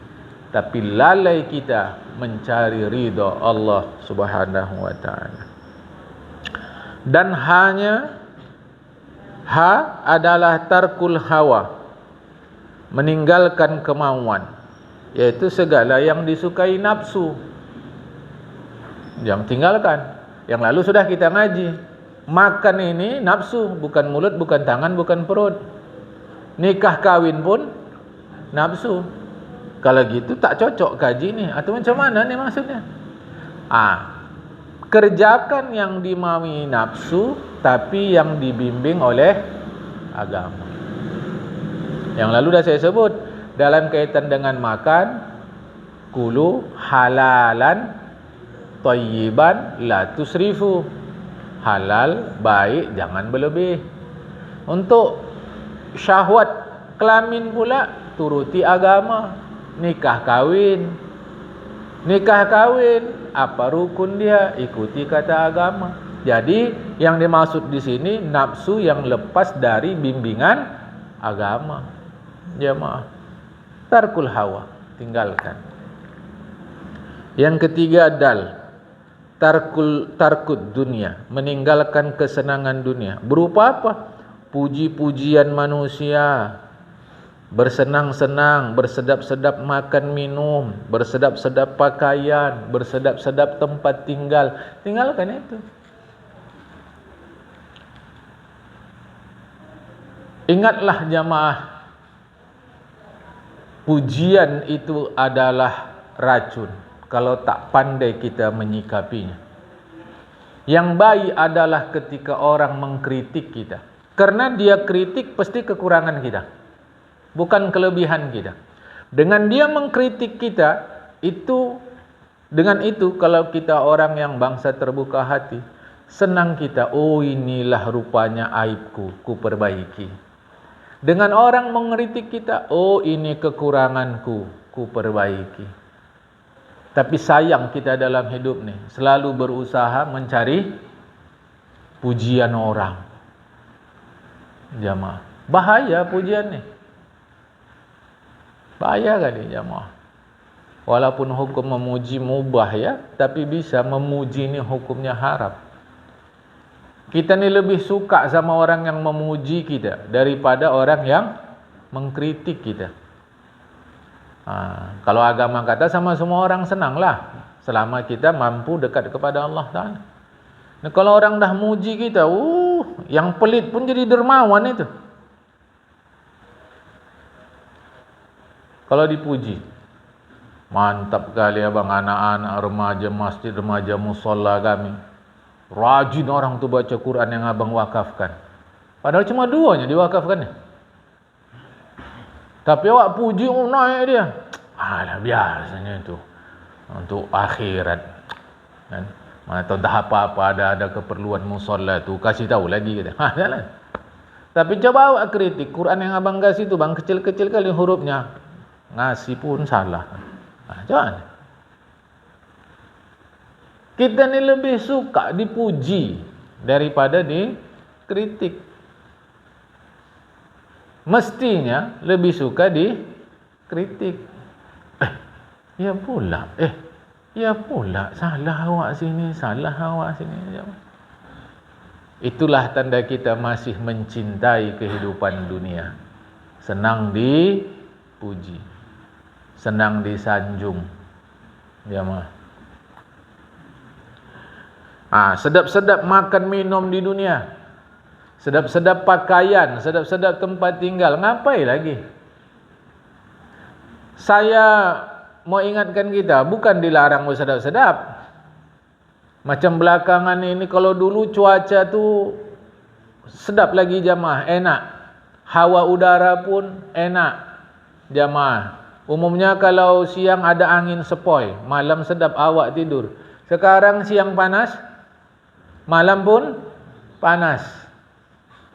tapi lalai kita mencari ridha Allah Subhanahu wa taala. Dan adalah tarkul hawa, meninggalkan kemauan, yaitu segala yang disukai nafsu. Jangan tinggalkan. Yang lalu sudah kita ngaji. Makan ini nafsu, bukan mulut, bukan tangan, bukan perut. Nikah kawin pun nafsu. Kalau gitu tak cocok kaji ni. Atau macam mana ni maksudnya? Kerjakan yang dimaui nafsu, tapi yang dibimbing oleh agama. Yang lalu dah saya sebut, dalam kaitan dengan makan, kulu halalan thayyiban la tusrifu. Halal, baik, jangan berlebih. Untuk syahwat kelamin pula, turuti agama. Nikah kawin, apa rukun dia? Ikuti kata agama. Jadi yang dimaksud di sini nafsu yang lepas dari bimbingan agama. Jemaah, tarkul hawa, tinggalkan. Yang ketiga tarkud dunia, meninggalkan kesenangan dunia. Berupa apa? Puji-pujian manusia, bersenang-senang, bersedap-sedap makan minum, bersedap-sedap pakaian, bersedap-sedap tempat tinggal. Tinggalkan itu. Ingatlah jamaah, pujian itu adalah racun kalau tak pandai kita menyikapinya. Yang baik adalah ketika orang mengkritik kita, karena dia kritik pasti kekurangan kita, bukan kelebihan kita. Dengan dia mengkritik kita, dengan itu kalau kita orang yang bangsa terbuka hati, senang kita, oh inilah rupanya aibku, ku perbaiki. Dengan orang mengkritik kita, oh ini kekuranganku, ku perbaiki. Tapi sayang kita dalam hidup ni selalu berusaha mencari pujian orang. Jamaah, bahaya pujian ni. Bahaya kali jamaah. Walaupun hukum memuji mubah ya, tapi bisa memuji ni hukumnya haram. Kita ni lebih suka sama orang yang memuji kita daripada orang yang mengkritik kita. Kalau agama kata sama semua orang senanglah, selama kita mampu dekat kepada Allah Ta'ala. Nah, kalau orang dah muji kita, yang pelit pun jadi dermawan itu. Kalau dipuji, mantap kali abang, anak-anak remaja masjid, remaja musola kami, rajin orang tu baca Quran yang abang wakafkan. Padahal cuma 2 diwakafkan. Tapi awak puji, naik dia. Alah, biasanya itu untuk akhirat kan. Mana tahu dah apa-apa ada keperluan musola tu, kasih tahu lagi kita. Jalan. Tapi coba awak kritik Quran yang abang kasih tu bang, kecil-kecil kali hurufnya. Ngasih pun salah. Jangan. Kita ni lebih suka dipuji daripada dikritik. Mestinya lebih suka dikritik. Ya pula, salah awak sini, salah awak sini. Itulah tanda kita masih mencintai kehidupan dunia. Senang dipuji, senang disanjung. Ya mah. Sedap-sedap makan minum di dunia, sedap-sedap pakaian, sedap-sedap tempat tinggal. Ngapai lagi? Saya mau ingatkan kita, bukan dilarang bersedap-sedap. Macam belakangan ini, kalau dulu cuaca tu sedap lagi jamaah, enak. Hawa udara pun enak jamaah. Umumnya kalau siang ada angin sepoi, malam sedap awak tidur. Sekarang siang panas, malam pun panas.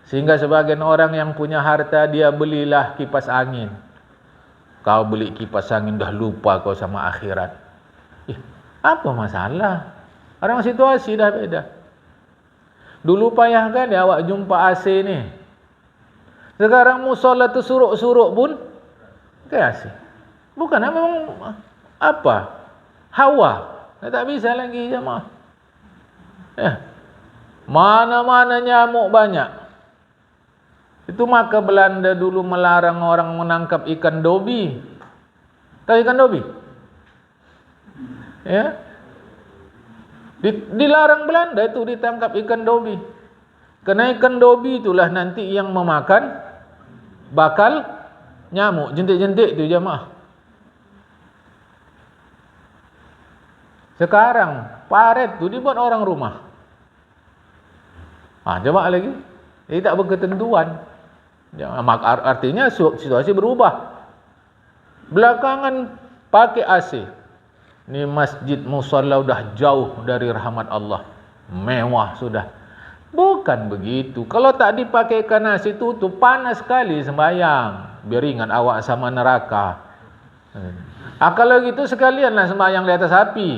Sehingga sebagian orang yang punya harta, dia belilah kipas angin. Kau beli kipas angin dah lupa kau sama akhirat. Apa masalah? Orang situasi dah beda. Dulu payah kan ya awak jumpa AC ni. Sekarang musola tu suruk-suruk pun ke AC. Bukan, memang apa? Hawa. Tak bisa lagi jemaah. Mana-mana nyamuk banyak. Itu maka Belanda dulu melarang orang menangkap ikan dobi. Tahu ikan dobi? Ya. Dilarang Belanda itu ditangkap ikan dobi. Karena ikan dobi itulah nanti yang memakan bakal nyamuk, jentik-jentik itu jemaah. Sekarang paret itu dibuat orang rumah. Jemaah lagi. Ini tak berketentuan. Artinya situasi berubah. Belakangan pakai AC. Ini masjid musalla udah jauh dari rahmat Allah. Mewah sudah. Bukan begitu. Kalau tak dipakaikan AC tutup, panas sekali sembahyang. Biar ingat awak sama neraka. Kalau gitu sekalianlah sembahyang di atas api.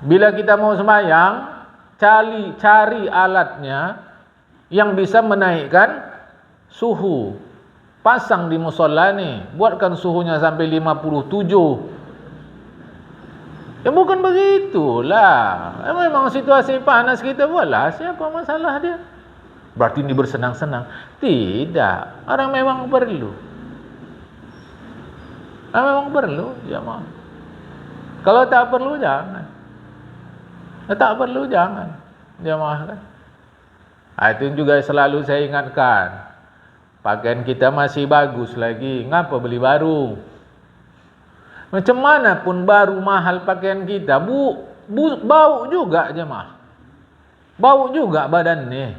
Bila kita mau sembahyang, cari alatnya yang bisa menaikkan suhu. Pasang di musalla ni, buatkan suhunya sampai 57. Ya bukan begitulah. Memang situasi panas kita buatlah. Siapa masalah dia? Berarti ini bersenang-senang. Tidak. Orang memang perlu. Memang perlu, jemaah. Kalau tak perlu, jangan. Tak perlu, jangan. Jemaah kan. Itu juga selalu saya ingatkan. Pakaian kita masih bagus lagi. Ngapa beli baru? Macam mana pun baru mahal pakaian kita, bau juga jemaah. Bau juga badan ni.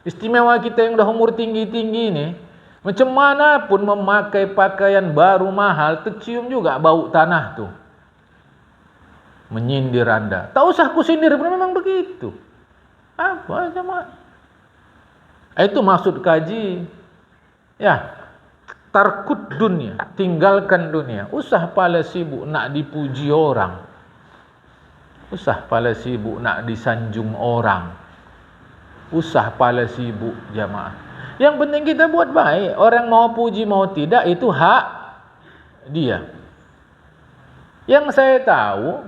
Istimewa kita yang dah umur tinggi-tinggi ni, macam mana pun memakai pakaian baru mahal, tercium juga bau tanah tu. Menyindir anda. Tak usah aku sindir, memang begitu. Apa jemaah? Itu maksud kaji. Ya. Tarkut dunia, tinggalkan dunia. Usah pala sibuk nak dipuji orang. Usah pala sibuk nak disanjung orang. Usah pala sibuk jemaah. Yang penting kita buat baik. Orang mau puji mau tidak, itu hak dia. Yang saya tahu,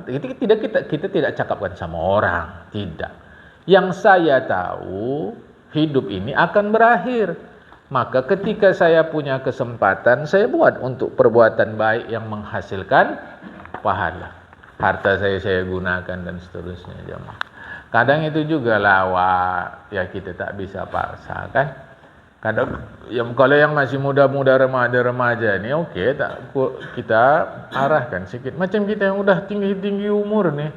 kita tidak cakapkan sama orang, tidak. Yang saya tahu, hidup ini akan berakhir. Maka ketika saya punya kesempatan, saya buat untuk perbuatan baik yang menghasilkan pahala. Harta saya gunakan dan seterusnya jemaah. Kadang itu juga lawak, ya kita tak bisa paksa kan. Kadang kalau yang masih muda-muda, remaja ni okey, tak kita arahkan sikit. Macam kita yang udah tinggi-tinggi umur ni,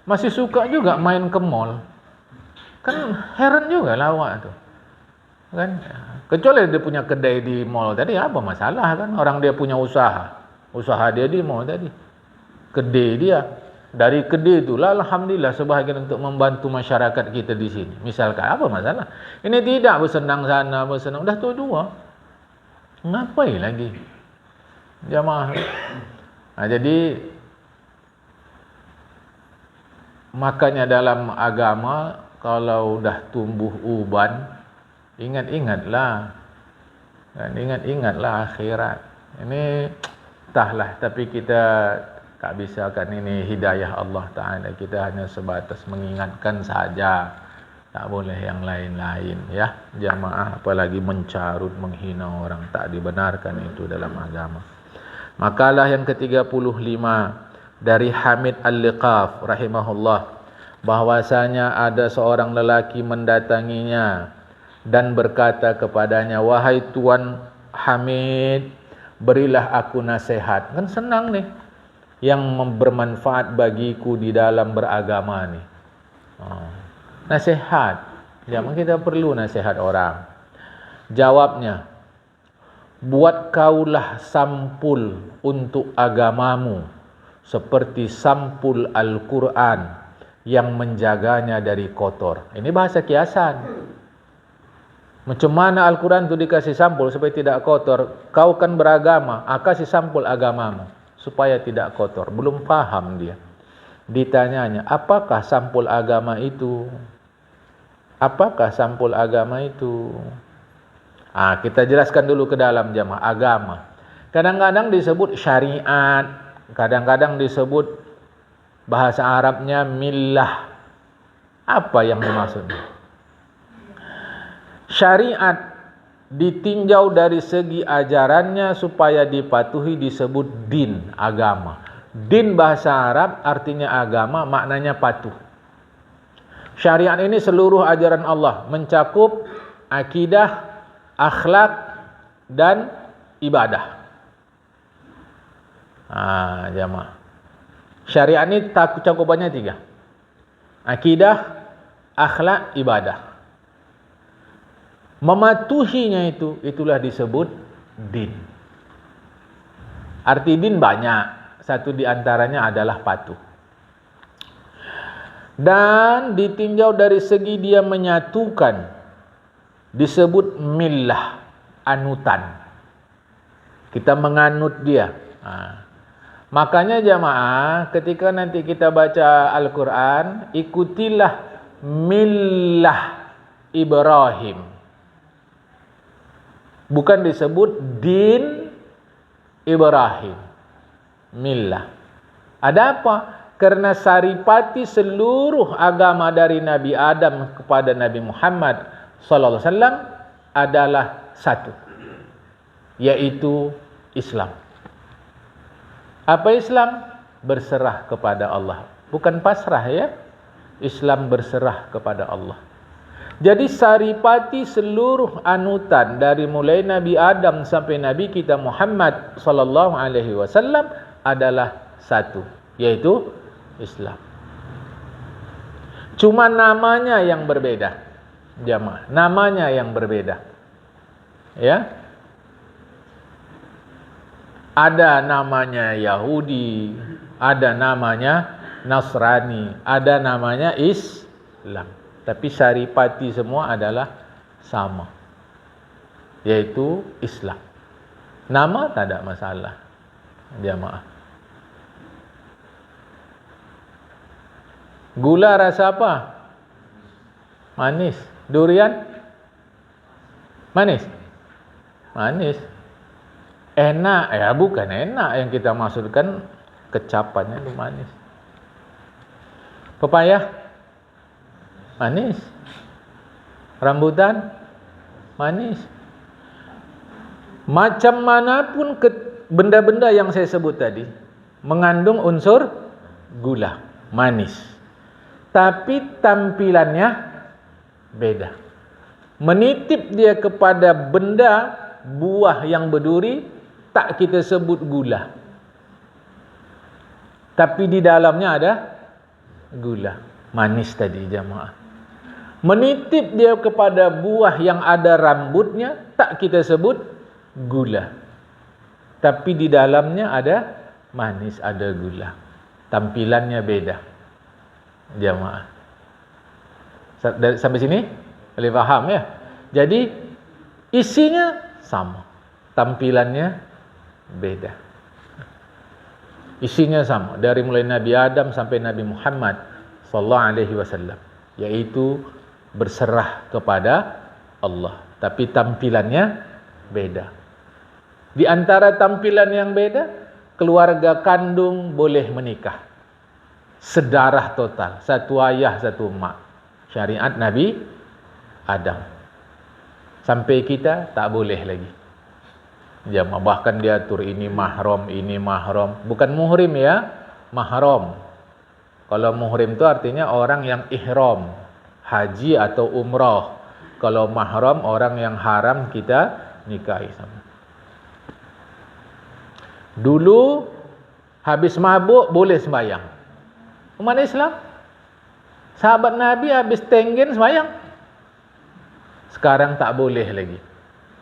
masih suka juga main ke mall. Kan heran juga lawak tu. Kan? Kecuali dia punya kedai di mall tadi, apa masalah kan? Orang dia punya usaha dia di mall tadi, kedai dia. Dari kedai itulah alhamdulillah sebahagian untuk membantu masyarakat kita di sini. Misalkan apa masalah? Ini tidak bersenang sana, bersenang dah tua, ngapain lagi jamaah? Jadi makanya dalam agama kalau dah tumbuh uban, ingat-ingatlah akhirat. Ini entahlah, tapi kita tak bisa kan, ini hidayah Allah Ta'ala. Kita hanya sebatas mengingatkan saja, tak boleh yang lain-lain ya jamaah. Apalagi mencarut, menghina orang, tak dibenarkan itu dalam agama. Makalah yang ke-35 dari Hamid Al-Liqaf rahimahullah, bahwasanya ada seorang lelaki mendatanginya dan berkata kepadanya, wahai Tuan Hamid, berilah aku nasihat. Kan senang nih, yang bermanfaat bagiku di dalam beragama nih. Nasihat. Jangan kita perlu nasihat orang. Jawabnya, buat kaulah sampul untuk agamamu seperti sampul Al-Quran yang menjaganya dari kotor. Ini bahasa kiasan. Macam mana Al-Quran itu dikasih sampul supaya tidak kotor? Kau kan beragama, kasih sampul agamamu supaya tidak kotor. Belum paham dia. Ditanyanya, apakah sampul agama itu? Apakah sampul agama itu? Kita jelaskan dulu ke dalam jamaah agama. Kadang-kadang disebut syariat, kadang-kadang disebut bahasa Arabnya millah. Apa yang dimaksud? Syariat ditinjau dari segi ajarannya supaya dipatuhi disebut din, agama. Din bahasa Arab artinya agama, maknanya patuh. Syariat ini seluruh ajaran Allah, mencakup akidah, akhlak, dan ibadah. Jamaah. Syariat ini cakupannya 3. Akidah, akhlak, ibadah. Mematuhinya itulah disebut din. Arti din banyak. Satu di antaranya adalah patuh. Dan ditinjau dari segi dia menyatukan, disebut millah, anutan. Kita menganut dia. Makanya jamaah, ketika nanti kita baca Al-Quran, ikutilah millah Ibrahim. Bukan disebut din Ibrahim. Millah. Ada apa? Karena saripati seluruh agama dari Nabi Adam kepada Nabi Muhammad sallallahu alaihi wasallam adalah satu, yaitu Islam. Apa Islam? Berserah kepada Allah. Bukan pasrah ya. Islam berserah kepada Allah. Jadi saripati seluruh anutan dari mulai Nabi Adam sampai Nabi kita Muhammad sallallahu alaihi wasallam adalah satu, yaitu Islam. Cuma namanya yang berbeda. Jamaah, namanya yang berbeda. Ya. Ada namanya Yahudi, ada namanya Nasrani, ada namanya Islam. Tapi saripati semua adalah sama, yaitu Islam. Nama tak ada masalah, jamaah. Gula rasa apa? Manis. Durian? Manis? Manis. Enak, ya bukan enak yang kita maksudkan, kecapannya itu manis. Pepaya? Manis. Rambutan? Manis. Macam manapun benda-benda yang saya sebut tadi mengandung unsur gula, manis. Tapi tampilannya beda. Menitip dia kepada benda buah yang berduri, tak kita sebut gula. Tapi di dalamnya ada gula, manis tadi jamaah. Menitip dia kepada buah yang ada rambutnya, tak kita sebut gula. Tapi di dalamnya ada manis, ada gula. Tampilannya beda. Jamaah. Sampai sini boleh faham ya? Jadi isinya sama, tampilannya beda. Isinya sama dari mulai Nabi Adam sampai Nabi Muhammad sallallahu alaihi wasallam, yaitu berserah kepada Allah, tapi tampilannya beda. Di antara tampilan yang beda, keluarga kandung boleh menikah, sedarah total, satu ayah satu mak, syariat Nabi Adam. Sampai kita tak boleh lagi. Jamaah, bahkan diatur ini mahram, bukan muhrim ya, mahram. Kalau muhrim itu artinya orang yang ihram, haji atau umrah. Kalau mahram orang yang haram kita nikahi sama. Dulu habis mabuk boleh sembahyang. Umat Islam, sahabat Nabi habis tenggen sembahyang. Sekarang tak boleh lagi.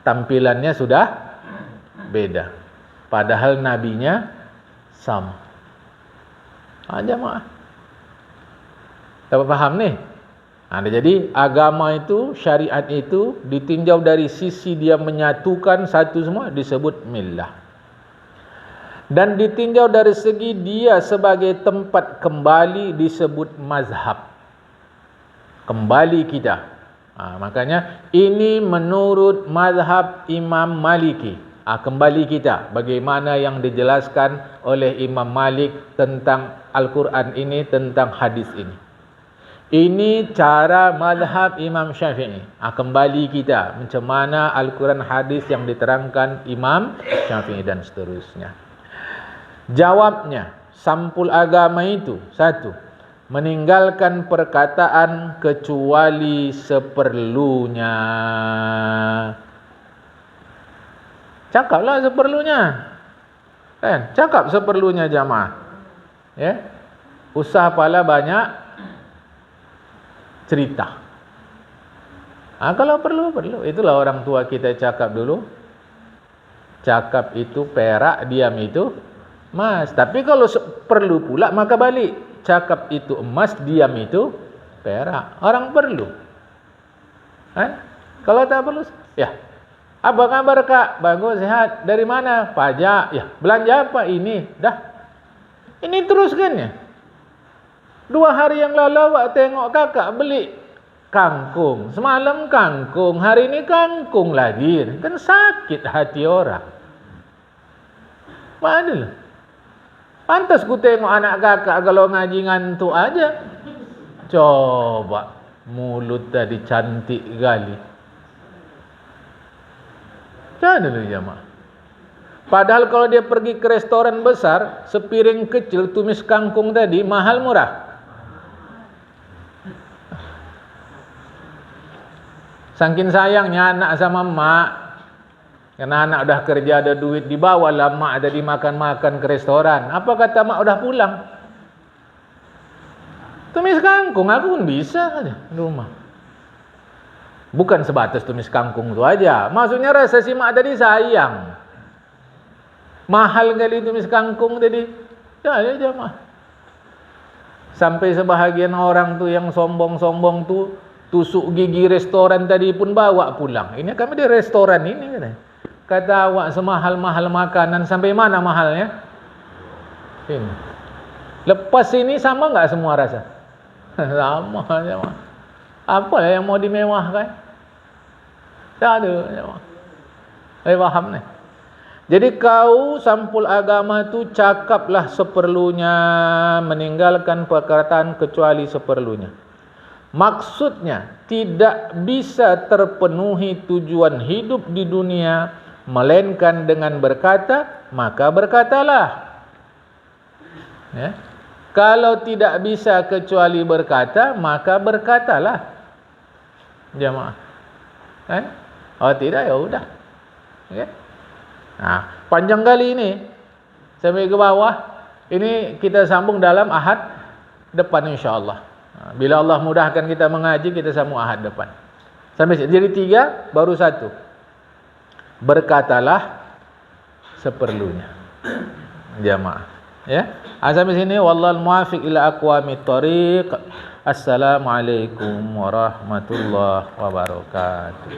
Tampilannya sudah beda. Padahal nabinya sama. Jamaah. Dapat paham nih? Jadi agama itu, syariat itu ditinjau dari sisi dia menyatukan satu semua, disebut millah. Dan ditinjau dari segi dia sebagai tempat kembali, disebut mazhab. Kembali kita. Makanya ini menurut mazhab Imam Maliki. Kembali kita bagaimana yang dijelaskan oleh Imam Malik tentang Al-Quran ini, tentang hadis ini. Ini cara mazhab Imam Syafi'i. Kembali kita macam mana Al-Quran hadis yang diterangkan Imam Syafi'i dan seterusnya. Jawabnya, sampul agama itu satu, meninggalkan perkataan kecuali seperlunya. Cakaplah seperlunya, kan? Cakap seperlunya jamaah, ya. Usah pala banyak cerita. Kalau perlu. Itulah orang tua kita cakap dulu. Cakap itu perak, diam itu emas. Tapi kalau perlu pula maka balik. Cakap itu emas, diam itu perak. Orang perlu. Kalau tak perlu, ya. Apa kabar kak? Bagus, sehat. Dari mana? Pajak. Ya, belanja apa ini? Dah. Ini teruskan ya. 2 hari yang lalu awak tengok kakak beli kangkung. Semalam kangkung, hari ini kangkung lagi. Kan sakit hati orang. Mana? Pantas ku tengok anak kakak kalau ngaji ngantuk aja. Coba, mulut tadi cantik kali. Jangan dulu jamaah. Padahal kalau dia pergi ke restoran besar, sepiring kecil tumis kangkung tadi mahal murah. Saking sayangnya anak sama mak, karena anak udah kerja ada duit, dibawalah mak tadi makan-makan ke restoran. Apa kata mak udah pulang? Tumis kangkung aku pun bisa aja di rumah. Bukan sebatas tumis kangkung itu aja. Maksudnya rasa si mak tadi sayang. Mahal kali tumis kangkung tadi. Ya aja mah. Sampai sebahagian orang tuh yang sombong-sombong tuh tusuk gigi restoran tadi pun bawa pulang. Ini kami di restoran ini katanya. Kata awak semahal-mahal makanan, sampai mana mahalnya? Ini. Lepas ini sama enggak semua rasa? Sama aja mah. Apa yang mau dimewahkan? Tak ada. Paham ni. Jadi kau sampul agama tu cakaplah seperlunya, meninggalkan perkataan kecuali seperlunya. Maksudnya tidak bisa terpenuhi tujuan hidup di dunia melainkan dengan berkata, maka berkatalah. Ya. Kalau tidak bisa kecuali berkata, maka berkatalah. Jamaah. Kan? Oh tidak, ya udah. Okay. Nah, panjang kali ini sampai ke bawah. Ini kita sambung dalam Ahad depan insya-Allah. Bila Allah mudahkan kita mengaji, kita sambung Ahad depan. Sampai jadi 3, baru 1. Berkatalah seperlunya. Jamaah. Ya. Sampai sini wallahul muwaffiq ila aqwamit thoriq. Assalamualaikum warahmatullahi wabarakatuh.